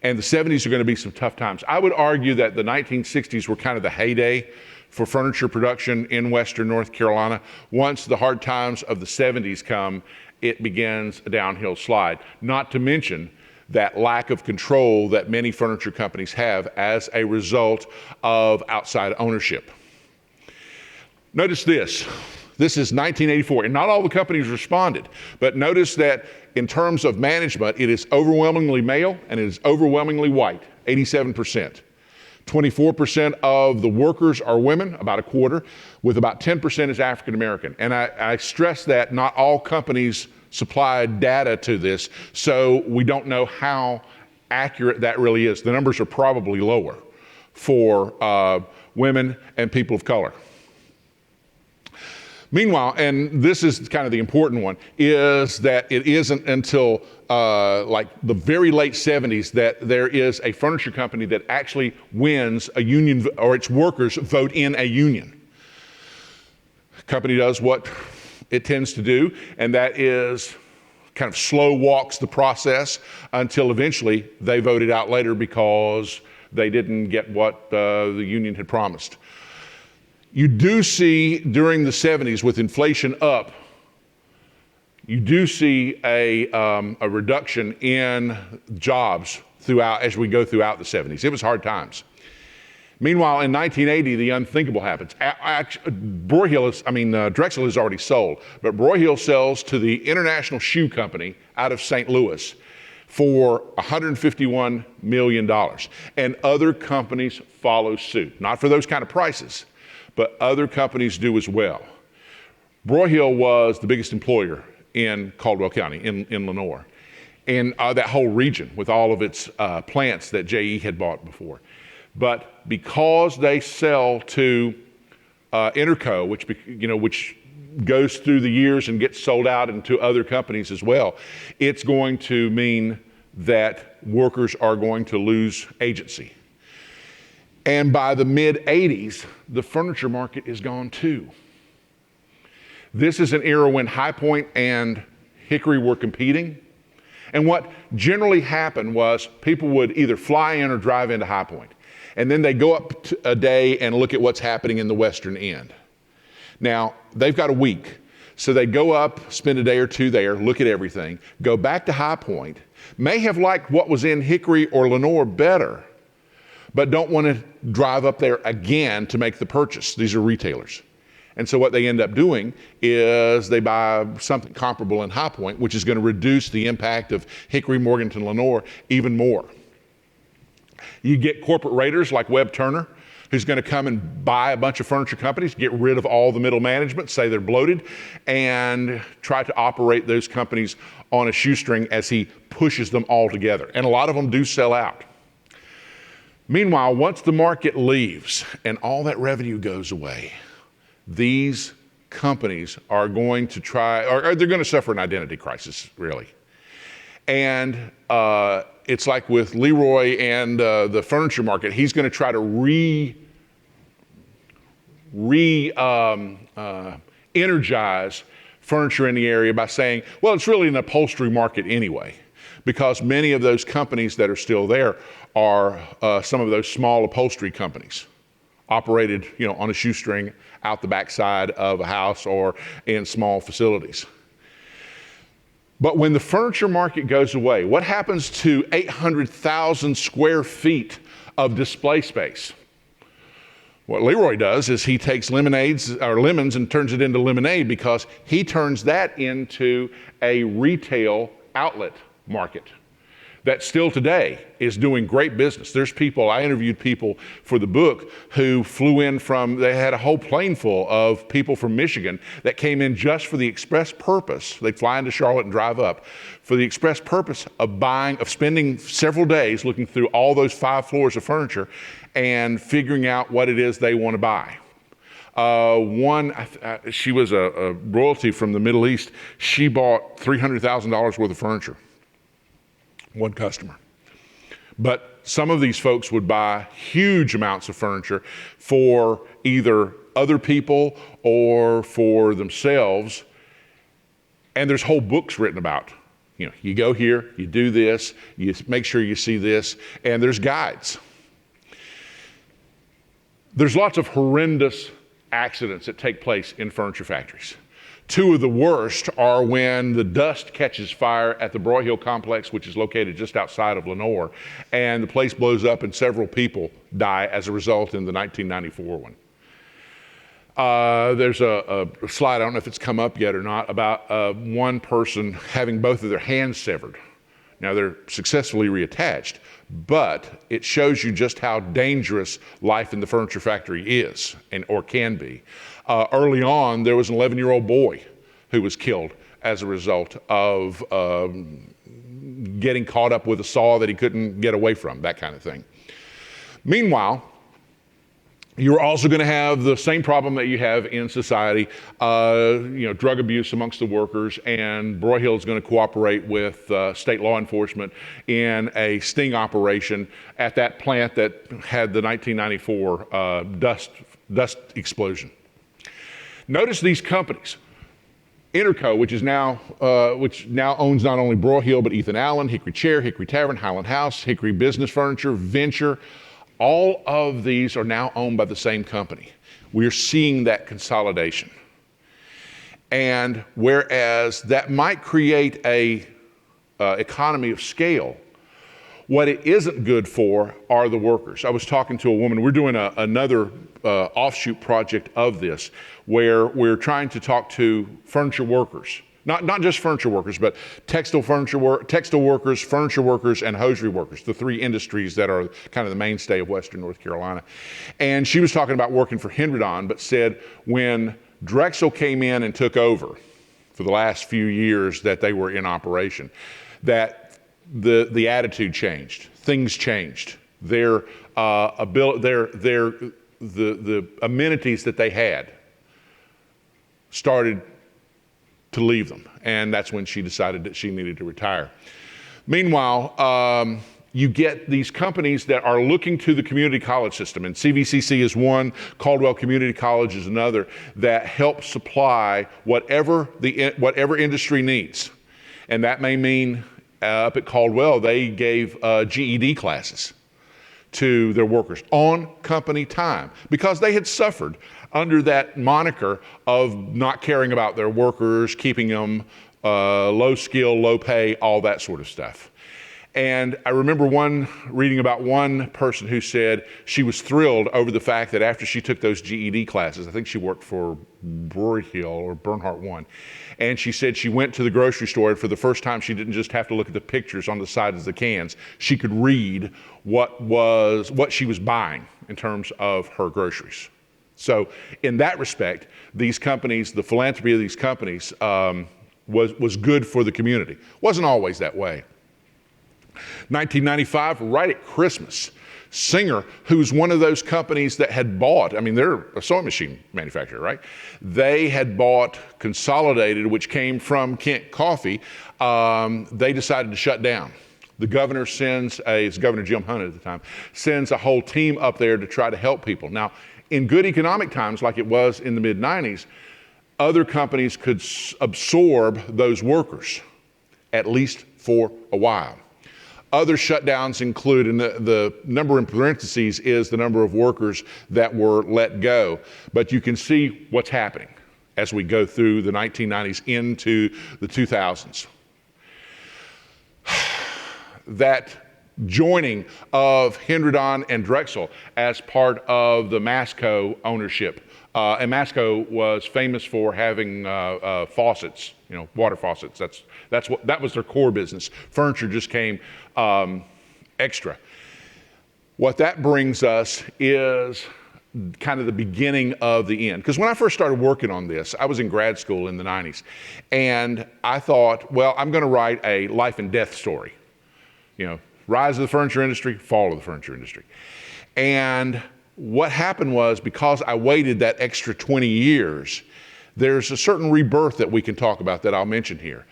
S2: And the 70s are going to be some tough times. I would argue that the 1960s were kind of the heyday for furniture production in Western North Carolina. Once the hard times of the 70s come, it begins a downhill slide. Not to mention that lack of control that many furniture companies have as a result of outside ownership. Notice this. This is 1984, and not all the companies responded, but notice that in terms of management, it is overwhelmingly male and it is overwhelmingly white, 87%. 24% of the workers are women, about a quarter, with about 10% is African American. And I stress that not all companies supplied data to this, so we don't know how accurate that really is. The numbers are probably lower for women and people of color. Meanwhile, and this is kind of the important one, is that it isn't until like the very late 70s that there is a furniture company that actually wins a union, or its workers vote in a union. The company does what it tends to do, and that is kind of slow walks the process until eventually they voted out later because they didn't get what the union had promised. You do see during the 70s with inflation up, you do see a reduction in jobs as we go throughout the 70s. It was hard times. Meanwhile, in 1980, the unthinkable happens. Drexel is already sold, but Broyhill sells to the International Shoe Company out of St. Louis for $151 million. And other companies follow suit, not for those kind of prices, but other companies do as well. Broyhill was the biggest employer in Caldwell County, in Lenoir, and that whole region with all of its plants that JE had bought before. But because they sell to Interco, which goes through the years and gets sold out into other companies as well, it's going to mean that workers are going to lose agency. And by the mid-'80s, the furniture market is gone too. This is an era when High Point and Hickory were competing. And what generally happened was people would either fly in or drive into High Point. And then they go up a day and look at what's happening in the western end. Now, they've got a week. So they go up, spend a day or two there, look at everything, go back to High Point, may have liked what was in Hickory or Lenoir better, but don't want to drive up there again to make the purchase. These are retailers. And so what they end up doing is they buy something comparable in High Point, which is going to reduce the impact of Hickory, Morganton, Lenoir even more. You get corporate raiders like Webb Turner, who's going to come and buy a bunch of furniture companies, get rid of all the middle management, say they're bloated, and try to operate those companies on a shoestring as he pushes them all together. And a lot of them do sell out. Meanwhile, once the market leaves and all that revenue goes away, these companies are going to try, or they're going to suffer an identity crisis, really. And it's like with Leroy and the furniture market, he's going to try to energize furniture in the area by saying, well, it's really an upholstery market anyway, because many of those companies that are still there are some of those small upholstery companies operated, on a shoestring out the backside of a house or in small facilities. But when the furniture market goes away, what happens to 800,000 square feet of display space? What Leroy does is he takes lemons and turns it into lemonade, because he turns that into a retail outlet market that still today is doing great business. There's people, I interviewed people for the book who flew in they had a whole plane full of people from Michigan that came in just for the express purpose. They'd fly into Charlotte and drive up for the express purpose of spending several days looking through all those 5 floors of furniture and figuring out what it is they want to buy. She was a royalty from the Middle East. She bought $300,000 worth of furniture. One customer. But some of these folks would buy huge amounts of furniture for either other people or for themselves. And there's whole books written about, you go here, you do this, you make sure you see this, and there's guides. There's lots of horrendous accidents that take place in furniture factories. 2 of the worst are when the dust catches fire at the Broyhill complex, which is located just outside of Lenoir, and the place blows up and several people die as a result in the 1994 one. There's a slide, I don't know if it's come up yet or not, about one person having both of their hands severed. Now they're successfully reattached, but it shows you just how dangerous life in the furniture factory is or can be. Early on, there was an 11-year-old boy who was killed as a result of getting caught up with a saw that he couldn't get away from, that kind of thing. Meanwhile, you're also going to have the same problem that you have in society, drug abuse amongst the workers, and Broyhill is going to cooperate with state law enforcement in a sting operation at that plant that had the 1994 dust explosion. Notice these companies. Interco, which now owns not only Broyhill, but Ethan Allen, Hickory Chair, Hickory Tavern, Highland House, Hickory Business Furniture, Venture. All of these are now owned by the same company. We're seeing that consolidation. And whereas that might create a economy of scale, what it isn't good for are the workers. I was talking to a woman, we're doing another offshoot project of this, where we're trying to talk to furniture workers, not just furniture workers, but textile workers, furniture workers, and hosiery workers, the 3 industries that are kind of the mainstay of Western North Carolina. And she was talking about working for Henrydon, but said when Drexel came in and took over for the last few years that they were in operation, that the attitude changed, things changed. The amenities that they had started to leave them, and that's when she decided that she needed to retire. Meanwhile, you get these companies that are looking to the community college system, and CVCC is one, Caldwell Community College is another, that help supply whatever industry needs. And that may mean up at Caldwell, they gave GED classes to their workers on company time because they had suffered under that moniker of not caring about their workers, keeping them low skill, low pay, all that sort of stuff. And I remember reading about one person who said she was thrilled over the fact that after she took those GED classes, I think she worked for Broyhill or Bernhardt one, and she said she went to the grocery store, and for the first time she didn't just have to look at the pictures on the sides of the cans. She could read what she was buying in terms of her groceries. So in that respect, these companies, the philanthropy of these companies was good for the community. Wasn't always that way. 1995, right at Christmas, Singer, who's one of those companies that had bought, I mean, they're a sewing machine manufacturer, right? They had bought Consolidated, which came from Kent Coffee. They decided to shut down. The governor it's Governor Jim Hunt at the time, sends a whole team up there to try to help people. Now, in good economic times, like it was in the mid-90s, other companies could absorb those workers, at least for a while. Other shutdowns include, and the number in parentheses is the number of workers that were let go. But you can see what's happening as we go through the 1990s into the 2000s. That joining of Henredon and Drexel as part of the Masco ownership. And Masco was famous for having faucets, water faucets. That was their core business. Furniture just came extra. What that brings us is kind of the beginning of the end. Because when I first started working on this, I was in grad school in the 90s. And I thought, well, I'm going to write a life and death story. Rise of the furniture industry, fall of the furniture industry. And what happened was, because I waited that extra 20 years, there's a certain rebirth that we can talk about that I'll mention here.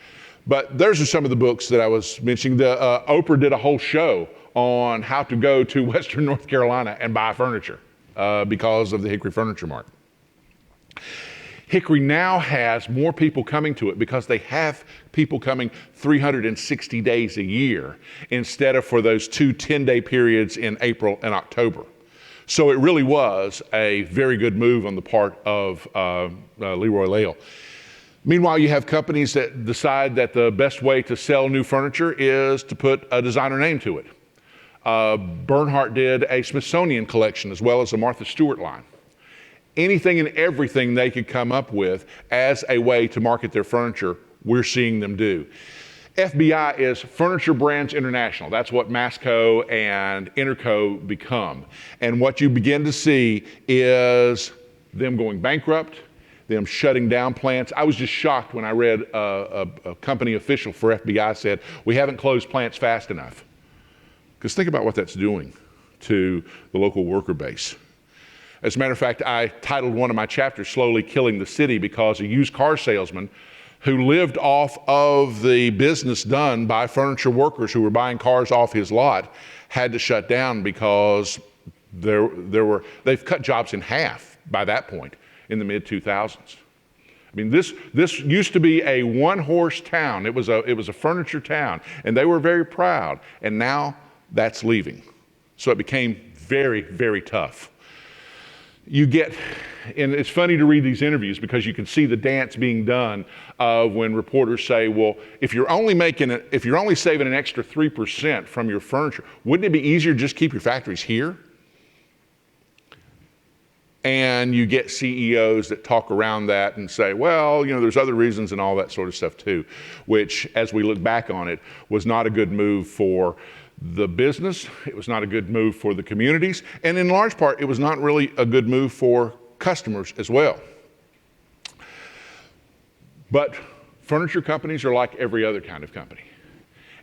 S2: But those are some of the books that I was mentioning. Oprah did a whole show on how to go to Western North Carolina and buy furniture because of the Hickory Furniture Mart. Hickory now has more people coming to it because they have people coming 360 days a year instead of for those 2 10-day periods in April and October. So it really was a very good move on the part of Leroy Lale. Meanwhile, you have companies that decide that the best way to sell new furniture is to put a designer name to it. Bernhardt did a Smithsonian collection as well as a Martha Stewart line. Anything and everything they could come up with as a way to market their furniture, we're seeing them do. FBI is Furniture Brands International. That's what Masco and Interco become. And what you begin to see is them going bankrupt, them shutting down plants. I was just shocked when I read a company official for FBI said, we haven't closed plants fast enough. Because think about what that's doing to the local worker base. As a matter of fact, I titled one of my chapters, Slowly Killing the City, because a used car salesman who lived off of the business done by furniture workers who were buying cars off his lot had to shut down because they've cut jobs in half by that point in the mid-2000s. I mean, this used to be a one-horse town. It was a furniture town, and they were very proud. And now that's leaving. So it became very, very tough. And it's funny to read these interviews because you can see the dance being done when reporters say, well, if you're only saving an extra 3% from your furniture, wouldn't it be easier to just keep your factories here? And you get CEOs that talk around that and say, well, there's other reasons and all that sort of stuff too, which, as we look back on it, was not a good move for the business. It was not a good move for the communities. And in large part, it was not really a good move for customers as well. But furniture companies are like every other kind of company.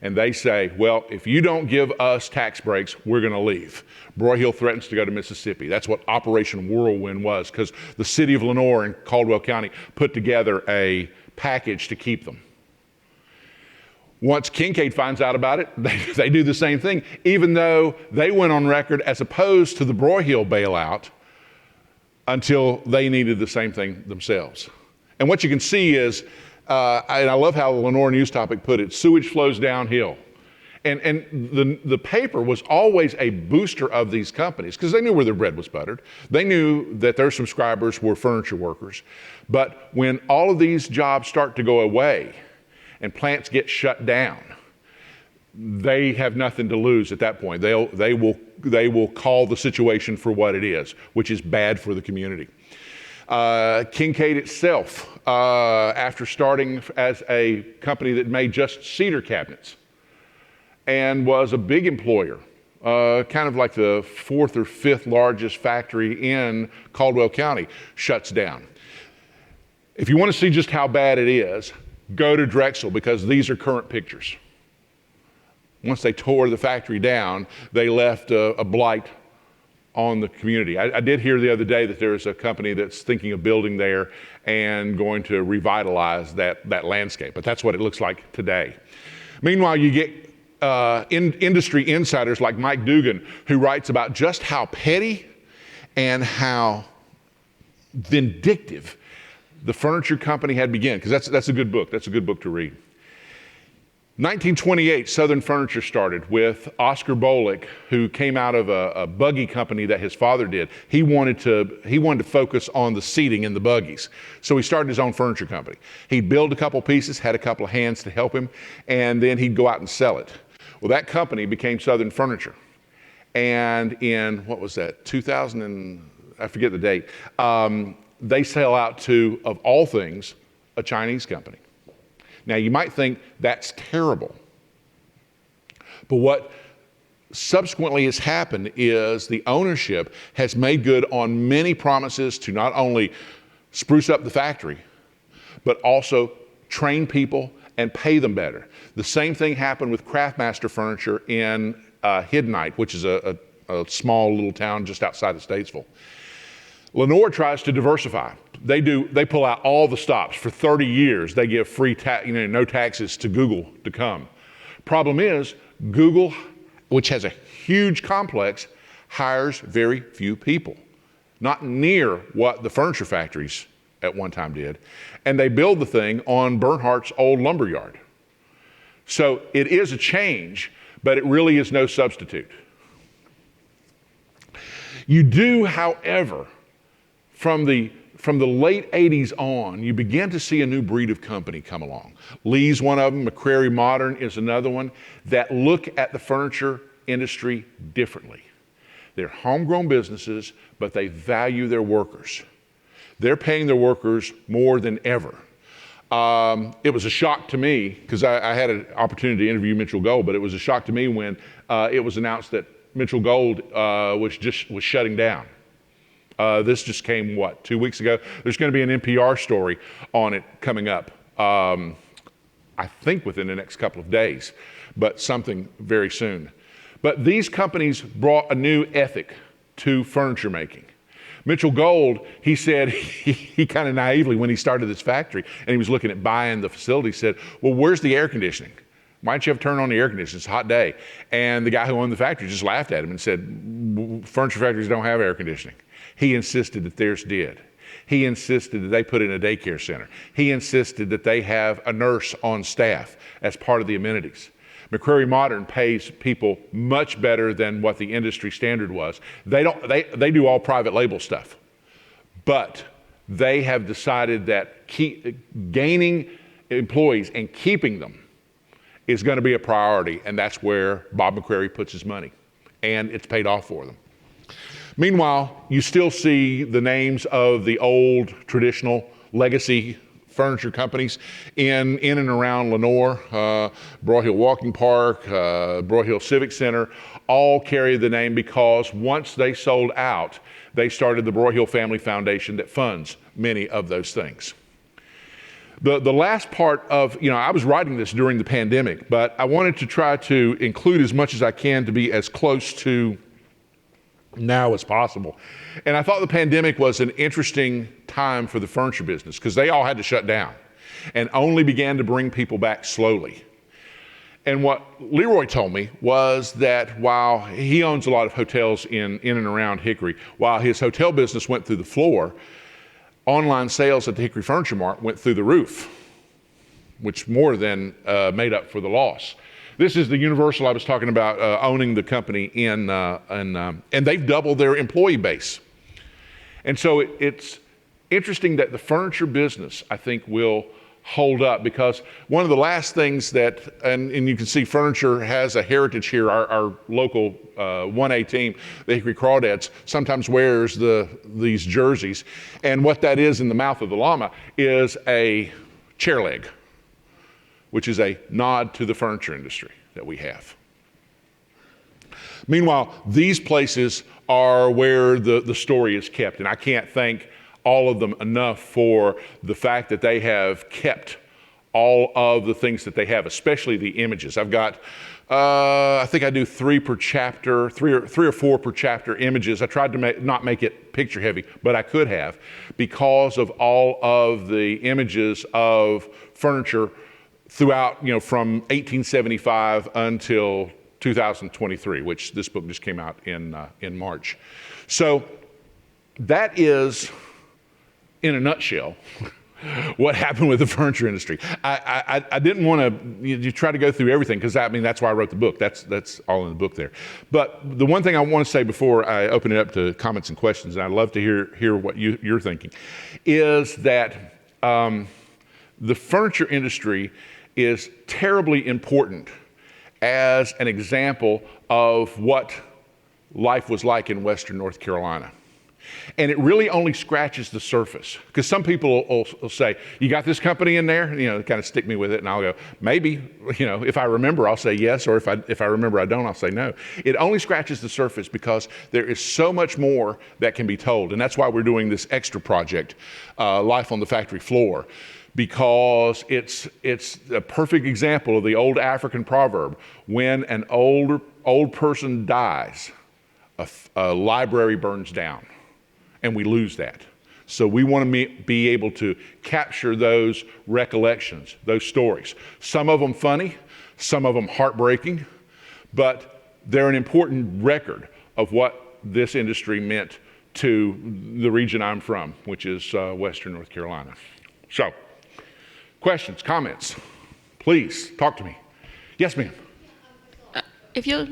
S2: And they say, well, if you don't give us tax breaks, we're going to leave. Broyhill threatens to go to Mississippi. That's what Operation Whirlwind was, because the city of Lenoir and Caldwell County put together a package to keep them. Once Kincaid finds out about it, they do the same thing, even though they went on record as opposed to the Broyhill bailout until they needed the same thing themselves. And what you can see is, and I love how the Lenoir News Topic put it, sewage flows downhill. And the paper was always a booster of these companies because they knew where their bread was buttered. They knew that their subscribers were furniture workers. But when all of these jobs start to go away and plants get shut down, they have nothing to lose at that point. They will call the situation for what it is, which is bad for the community. Kincaid itself, after starting as a company that made just cedar cabinets and was a big employer, kind of like the 4th or 5th largest factory in Caldwell County, shuts down. If you want to see just how bad it is, go to Drexel, because these are current pictures. Once they tore the factory down, they left a blight on the community. I did hear the other day that there's a company that's thinking of building there and going to revitalize that landscape, but that's what it looks like today. Meanwhile, you get industry insiders like Mike Dugan, who writes about just how petty and how vindictive the furniture company had begun, because that's a good book. That's a good book to read. 1928, Southern Furniture started with Oscar Bolick, who came out of a buggy company that his father did. He wanted to focus on the seating in the buggies, so he started his own furniture company. He'd build a couple pieces, had a couple of hands to help him, and then he'd go out and sell it. Well, that company became Southern Furniture, and in, what was that, 2000 and, I forget the date, they sell out to, of all things, a Chinese company. Now, you might think that's terrible, but what subsequently has happened is the ownership has made good on many promises to not only spruce up the factory, but also train people and pay them better. The same thing happened with Craftmaster Furniture in Hiddenite, which is a small little town just outside of Statesville. Lenore tries to diversify. They pull out all the stops. For 30 years, they give free no taxes to Google to come. Problem is, Google, which has a huge complex, hires very few people, not near what the furniture factories at one time did. And they build the thing on Bernhardt's old lumber yard. So it is a change, but it really is no substitute. You do, however, from the late 80s on, you begin to see a new breed of company come along. Lee's one of them, McCrary Modern is another one, that look at the furniture industry differently. They're homegrown businesses, but they value their workers. They're paying their workers more than ever. It was a shock to me, because I had an opportunity to interview Mitchell Gold, but it was a shock to me when it was announced that Mitchell Gold was shutting down. This just came, 2 weeks ago? There's going to be an NPR story on it coming up, I think within the next couple of days, but something very soon. But these companies brought a new ethic to furniture making. Mitchell Gold, he said, he kind of naively, when he started this factory and he was looking at buying the facility, said, well, where's the air conditioning? Why don't you have to turn on the air conditioning? It's a hot day. And the guy who owned the factory just laughed at him and said, furniture factories don't have air conditioning. He insisted that theirs did. He insisted that they put in a daycare center. He insisted that they have a nurse on staff as part of the amenities. McCrary Modern pays people much better than what the industry standard was. They do all private label stuff, but they have decided that gaining employees and keeping them is going to be a priority, and that's where Bob McCrary puts his money, and it's paid off for them. Meanwhile, you still see the names of the old traditional legacy furniture companies in and around Lenore, Broyhill Walking Park, Broyhill Civic Center, all carry the name because once they sold out, they started the Broyhill Family Foundation that funds many of those things. The last part of, I was writing this during the pandemic, but I wanted to try to include as much as I can to be as close to now as possible. And I thought the pandemic was an interesting time for the furniture business because they all had to shut down and only began to bring people back slowly. And what Leroy told me was that while he owns a lot of hotels in and around Hickory, while his hotel business went through the floor, online sales at the Hickory Furniture Mart went through the roof, which more than made up for the loss. This is the Universal I was talking about, owning the company and they've doubled their employee base. And so it's interesting that the furniture business, I think, will hold up, because one of the last things that, and you can see furniture has a heritage here. Our local 1A team, the Hickory Crawdads, sometimes wears these jerseys. And what that is in the mouth of the llama is a chair leg, which is a nod to the furniture industry that we have. Meanwhile, these places are where the story is kept, and I can't thank all of them enough for the fact that they have kept all of the things that they have, especially the images. I've got, I think I do three or four per chapter images. I tried to not make it picture heavy, but I could have, because of all of the images of furniture throughout, from 1875 until 2023, which this book just came out in March. So that is, in a nutshell, what happened with the furniture industry. I didn't want to you try to go through everything, because that's why I wrote the book. That's all in the book there. But the one thing I want to say before I open it up to comments and questions, and I'd love to hear what you're thinking, is that the furniture industry is terribly important as an example of what life was like in Western North Carolina. And it really only scratches the surface, because some people will say, you got this company in there? Kind of stick me with it, and I'll go, maybe. If I remember, I'll say yes, or if I remember I don't, I'll say no. It only scratches the surface because there is so much more that can be told, and that's why we're doing this extra project, Life on the Factory Floor, because it's a perfect example of the old African proverb: when an old person dies, a library burns down. And we lose that. So we want to be able to capture those recollections, those stories. Some of them funny, some of them heartbreaking, but they're an important record of what this industry meant to the region I'm from, which is Western North Carolina. So, questions, comments, please talk to me. Yes, ma'am.
S1: If you'll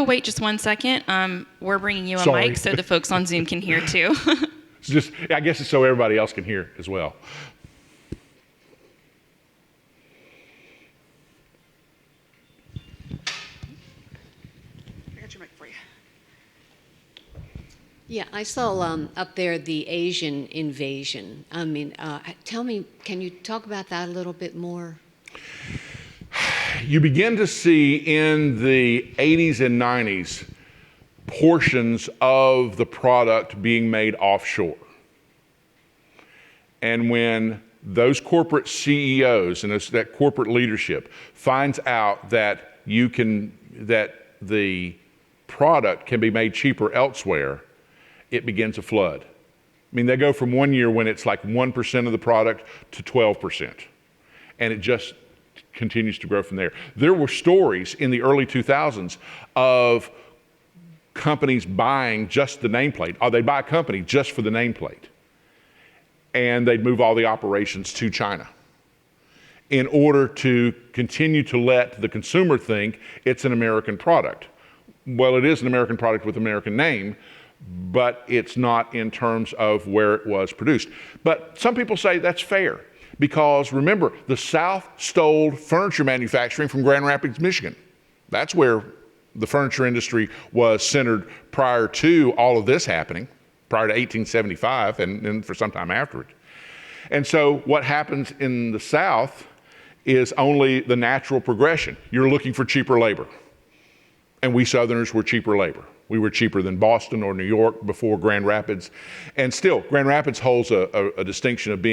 S1: wait just 1 second, we're bringing you a mic so the folks on Zoom can hear too.
S2: I guess it's so everybody else can hear as well.
S3: I got your mic for you.
S4: Yeah, I saw up there the Asian invasion. Tell me, can you talk about that a little bit more?
S2: You begin to see in the 80s and 90s portions of the product being made offshore. And when those corporate CEOs and that corporate leadership finds out that the product can be made cheaper elsewhere, it begins a flood. They go from 1 year when it's like 1% of the product to 12%. And it just continues to grow from there. There were stories in the early 2000s of companies buying just the nameplate, or they'd buy a company just for the nameplate, and they'd move all the operations to China in order to continue to let the consumer think it's an American product. Well, it is an American product with an American name, but it's not in terms of where it was produced. But some people say that's fair, because remember, the South stole furniture manufacturing from Grand Rapids, Michigan. That's where the furniture industry was centered prior to all of this happening, prior to 1875 and for some time after it. And so what happens in the South is only the natural progression. You're looking for cheaper labor. And we Southerners were cheaper labor. We were cheaper than Boston or New York before Grand Rapids. And still, Grand Rapids holds a distinction of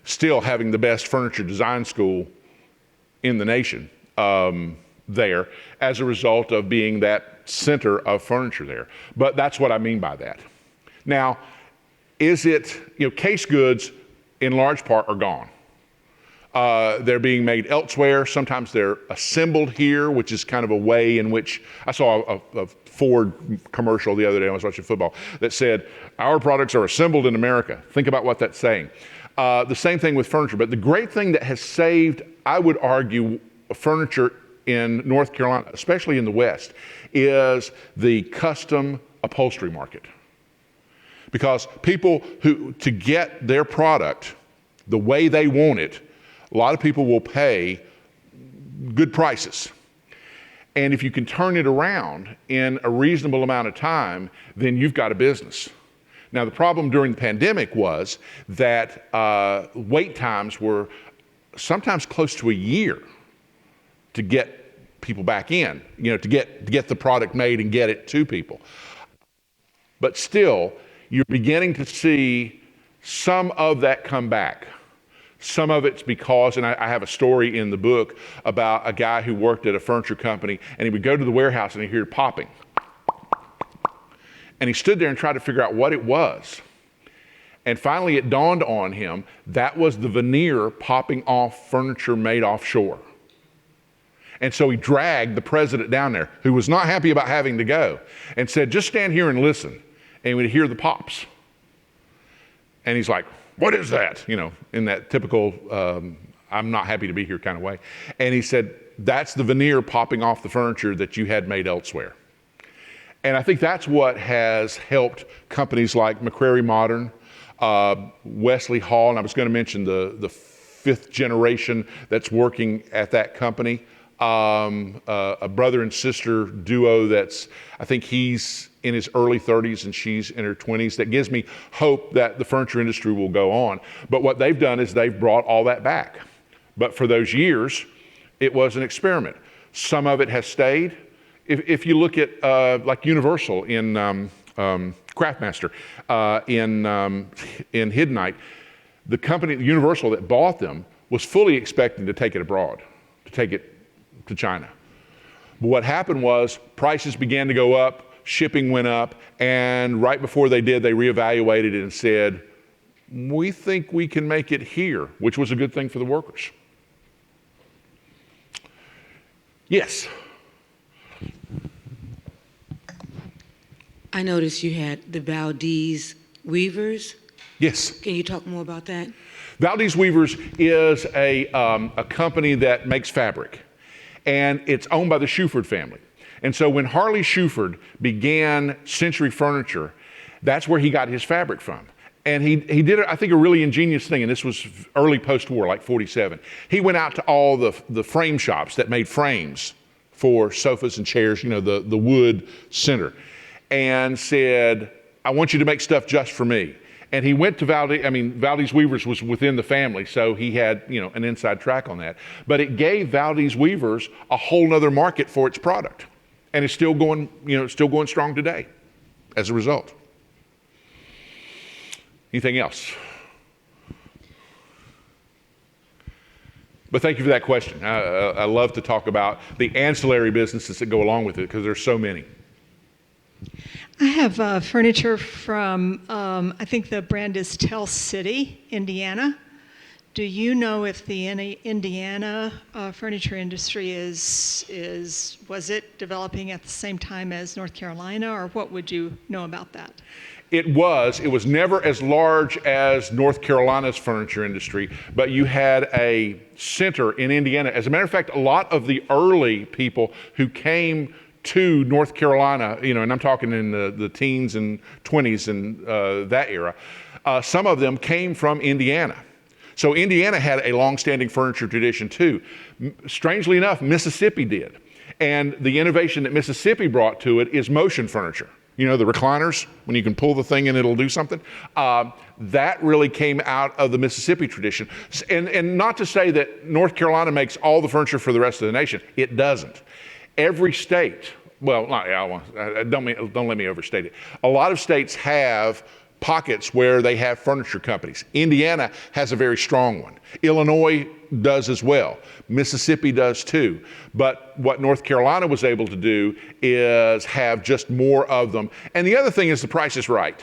S2: still having the best furniture design school in the nation there, as a result of being that center of furniture there. But that's what I mean by that. Now, case goods in large part are gone. They're being made elsewhere. Sometimes they're assembled here, which is kind of a way in which I saw a Ford commercial the other day. I was watching football that said, "Our products are assembled in America." Think about what that's saying. The same thing with furniture. But the great thing that has saved, I would argue, furniture in North Carolina, especially in the West, is the custom upholstery market. Because people to get their product the way they want it, a lot of people will pay good prices. And if you can turn it around in a reasonable amount of time, then you've got a business. Now, the problem during the pandemic was that wait times were sometimes close to a year to get people back in, to get the product made and get it to people. But still, you're beginning to see some of that come back. Some of it's because, and I have a story in the book about a guy who worked at a furniture company, and he would go to the warehouse and he'd hear popping. And he stood there and tried to figure out what it was. And finally it dawned on him that was the veneer popping off furniture made offshore. And so he dragged the president down there, who was not happy about having to go, and said, just stand here and listen. And we'd hear the pops. And he's like, what is that? In that typical, I'm not happy to be here kind of way. And he said, that's the veneer popping off the furniture that you had made elsewhere. And I think that's what has helped companies like McCrary Modern, Wesley Hall, and I was going to mention the fifth generation that's working at that company. A brother and sister duo I think he's in his early 30s and she's in her 20s. That gives me hope that the furniture industry will go on. But what they've done is they've brought all that back. But for those years, it was an experiment. Some of it has stayed. If you look at like Universal in Craftmaster, in Hiddenite, the company, Universal, that bought them was fully expecting to take it abroad, to take it to China. But what happened was prices began to go up, shipping went up, and right before they did, they reevaluated it and said, we think we can make it here, which was a good thing for the workers. Yes?
S3: I noticed you had the Valdez Weavers.
S2: Yes.
S3: Can you talk more about that?
S2: Valdez Weavers is a company that makes fabric, and it's owned by the Shuford family. And so when Harley Shuford began Century Furniture, that's where he got his fabric from. And he did, I think, a really ingenious thing, and this was early post-war, like 47. He went out to all the frame shops that made frames for sofas and chairs, the wood center, and said, I want you to make stuff just for me. And he went to Valdez Weavers was within the family, so he had, an inside track on that. But it gave Valdez Weavers a whole nother market for its product. And it's still going, strong today as a result. Anything else? But thank you for that question. I love to talk about the ancillary businesses that go along with it because there's so many.
S5: I have furniture from, I think the brand is Tell City, Indiana. Do you know if the Indiana furniture industry was it developing at the same time as North Carolina, or what would you know about that?
S2: It was never as large as North Carolina's furniture industry, but you had a center in Indiana. As a matter of fact, a lot of the early people who came to North Carolina, and I'm talking in the teens and 20s and that era, some of them came from Indiana. So Indiana had a long-standing furniture tradition too. Strangely enough, Mississippi did. And the innovation that Mississippi brought to it is motion furniture. The recliners, when you can pull the thing and it'll do something. That really came out of the Mississippi tradition. And not to say that North Carolina makes all the furniture for the rest of the nation. It doesn't. Every state, don't let me overstate it. A lot of states have pockets where they have furniture companies. Indiana has a very strong one. Illinois does as well. Mississippi does too. But what North Carolina was able to do is have just more of them. And the other thing is the Price is Right.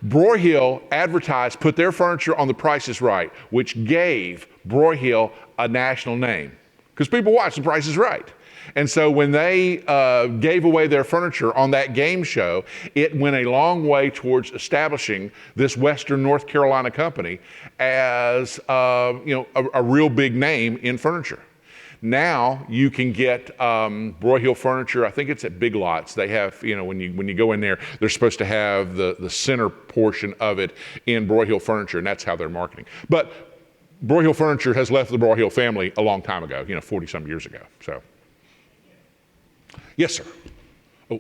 S2: Broyhill advertised, put their furniture on the Price is Right, which gave Broyhill a national name. Because people watch the Price is Right. And so when they gave away their furniture on that game show, it went a long way towards establishing this Western North Carolina company as a real big name in furniture. Now you can get Broyhill furniture. I think it's at Big Lots. They have, when you go in there, they're supposed to have the center portion of it in Broyhill furniture, and that's how they're marketing. But Broyhill furniture has left the Broyhill family a long time ago, 40 some years ago. So, yes, sir. Oh.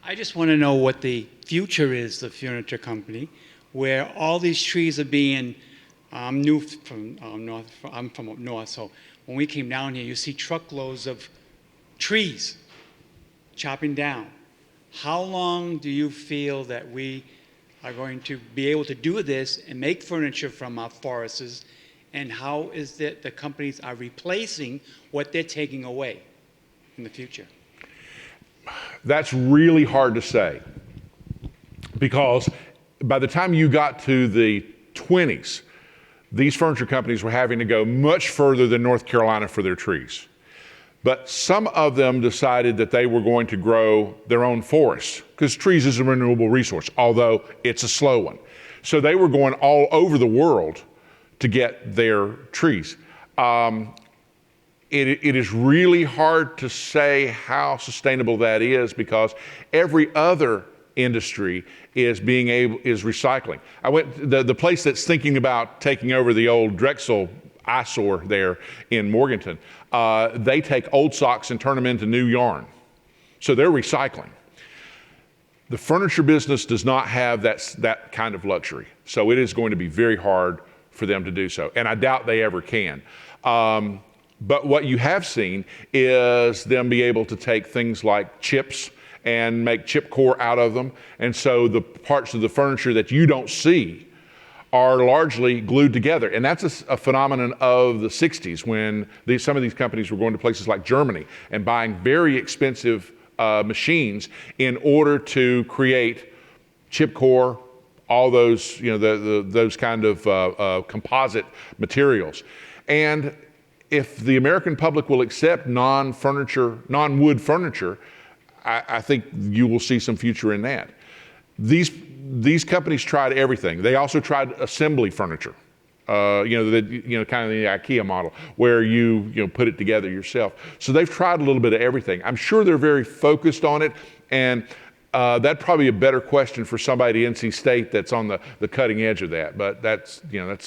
S6: I just want to know what the future is of the furniture company, where all these trees are being, I'm new from north, I'm from up north, so when we came down here, you see truckloads of trees chopping down. How long do you feel that we are going to be able to do this and make furniture from our forests, and how is it the companies are replacing what they're taking away in the future?
S2: That's really hard to say, because by the time you got to the 20s, these furniture companies were having to go much further than North Carolina for their trees. But some of them decided that they were going to grow their own forests, because trees is a renewable resource, although it's a slow one. So they were going all over the world to get their trees. It is really hard to say how sustainable that is, because every other industry is recycling. The place that's thinking about taking over the old Drexel eyesore there in Morganton, they take old socks and turn them into new yarn. So they're recycling. The furniture business does not have that kind of luxury. So it is going to be very hard for them to do so. And I doubt they ever can. But what you have seen is them be able to take things like chips and make chip core out of them. And so the parts of the furniture that you don't see are largely glued together. And that's a phenomenon of the 60s, when some of these companies were going to places like Germany and buying very expensive machines in order to create chip core, all those, those kind of composite materials. And if the American public will accept non-wood furniture, I think you will see some future in that. These companies tried everything. They also tried assembly furniture, kind of the IKEA model, where you put it together yourself. So they've tried a little bit of everything. I'm sure they're very focused on it, and that's probably a better question for somebody at NC State that's on the cutting edge of that. But that's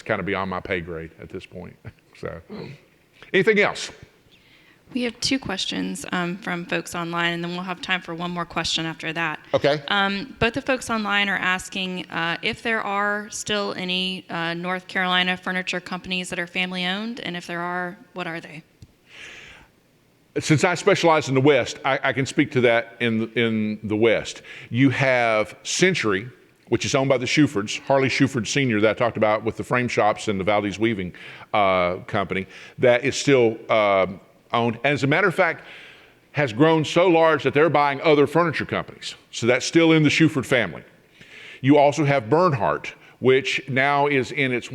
S2: kind of beyond my pay grade at this point. So. Anything else?
S1: We have two questions from folks online, and then we'll have time for one more question after that.
S2: Okay.
S1: Both the folks online are asking if there are still any North Carolina furniture companies that are family-owned, and if there are, what are they?
S2: Since I specialize in the West, I can speak to that in the West. You have Century, which is owned by the Shufords, Harley Shuford Sr. that I talked about with the frame shops and the Valdez Weaving company, that is still owned. And as a matter of fact, has grown so large that they're buying other furniture companies. So that's still in the Shuford family. You also have Bernhardt, which now is in its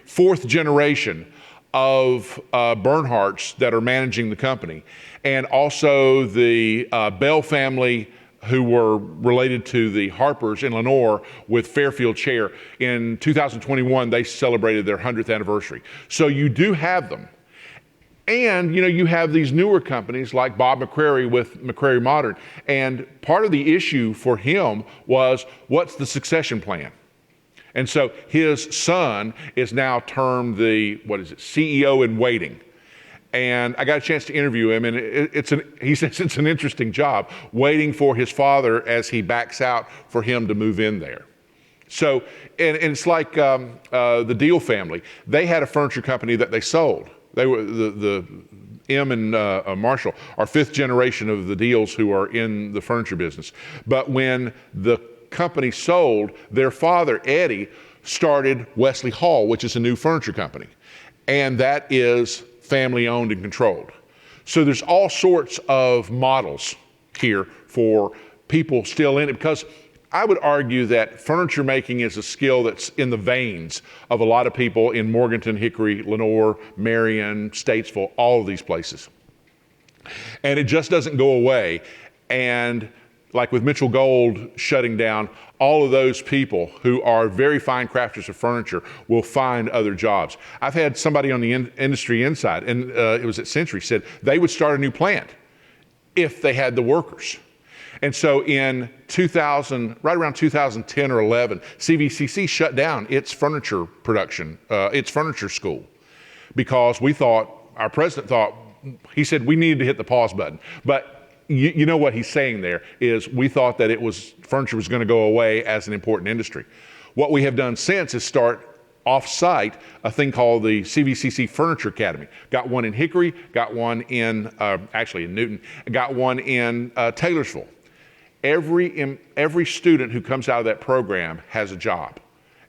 S2: fourth generation of Bernhardts that are managing the company. And also the Bell family, who were related to the Harpers in Lenoir with Fairfield Chair. In 2021, they celebrated their 100th anniversary. So you do have them. And, you have these newer companies like Bob McCrary with McCrary Modern. And part of the issue for him was, what's the succession plan? And so his son is now termed the, CEO in waiting. And I got a chance to interview him, and he says it's an interesting job, waiting for his father as he backs out for him to move in there. So, and it's like the Deal family. They had a furniture company that they sold. They were the M and Marshall are fifth generation of the Deals who are in the furniture business. But when the company sold, their father, Eddie, started Wesley Hall, which is a new furniture company. And that is family owned and controlled. So there's all sorts of models here for people still in it, because I would argue that furniture making is a skill that's in the veins of a lot of people in Morganton, Hickory, Lenoir, Marion, Statesville, all of these places. And it just doesn't go away. And like with Mitchell Gold shutting down, all of those people who are very fine crafters of furniture will find other jobs. I've had somebody on the industry inside, and it was at Century, said they would start a new plant if they had the workers. And so in 2000, right around 2010 or 11, CVCC shut down its furniture production, its furniture school, because we thought, our president thought, he said we needed to hit the pause button. But you know what he's saying there is we thought that furniture was going to go away as an important industry. What we have done since is start off-site a thing called the CVCC Furniture Academy. Got one in Hickory, got one in, actually in Newton, got one in Taylorsville. Every student who comes out of that program has a job,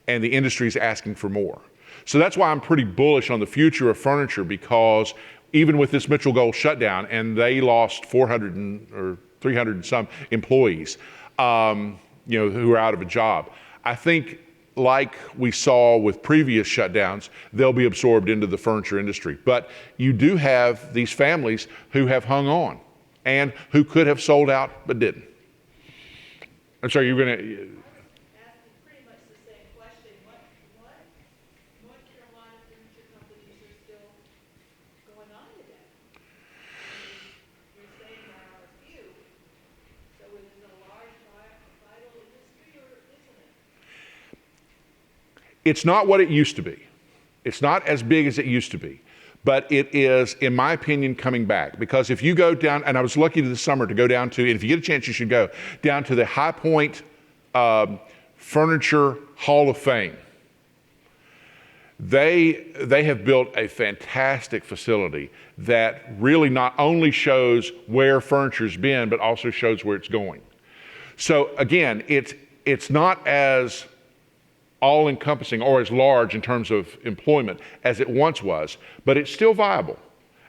S2: and the industry is asking for more. So that's why I'm pretty bullish on the future of furniture, because even with this Mitchell Gold shutdown, and they lost 400 or 300 and some employees, who are out of a job. I think, like we saw with previous shutdowns, they'll be absorbed into the furniture industry. But you do have these families who have hung on and who could have sold out but didn't. I'm sorry, you were going to.
S7: Asking pretty much the same question. What North Carolina furniture companies are still going on today? You're saying there are a few. So is it a large, vital industry, or isn't it?
S2: It's not what it used to be. It's not as big as it used to be. But it is, in my opinion, coming back. Because if you go down, and I was lucky this summer to go down to, and if you get a chance, you should go down to the High Point Furniture Hall of Fame. They have built a fantastic facility that really not only shows where furniture's been, but also shows where it's going. So again, it's not as all-encompassing or as large in terms of employment as it once was, but it's still viable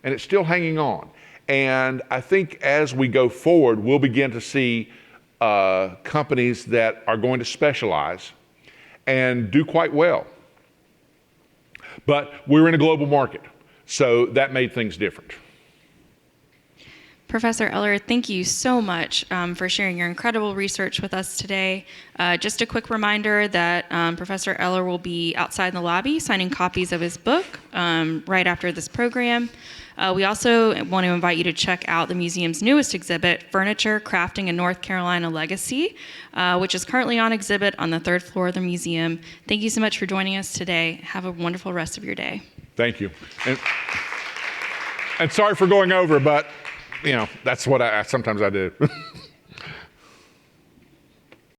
S2: and it's still hanging on. And I think as we go forward, we'll begin to see companies that are going to specialize and do quite well. But we're in a global market, so that made things different.
S1: Professor Eller, thank you so much for sharing your incredible research with us today. Just a quick reminder that Professor Eller will be outside in the lobby signing copies of his book right after this program. We also want to invite you to check out the museum's newest exhibit, Furniture, Crafting a North Carolina Legacy, which is currently on exhibit on the 3rd floor of the museum. Thank you so much for joining us today. Have a wonderful rest of your day.
S2: Thank you. And sorry for going over, but that's what sometimes I do.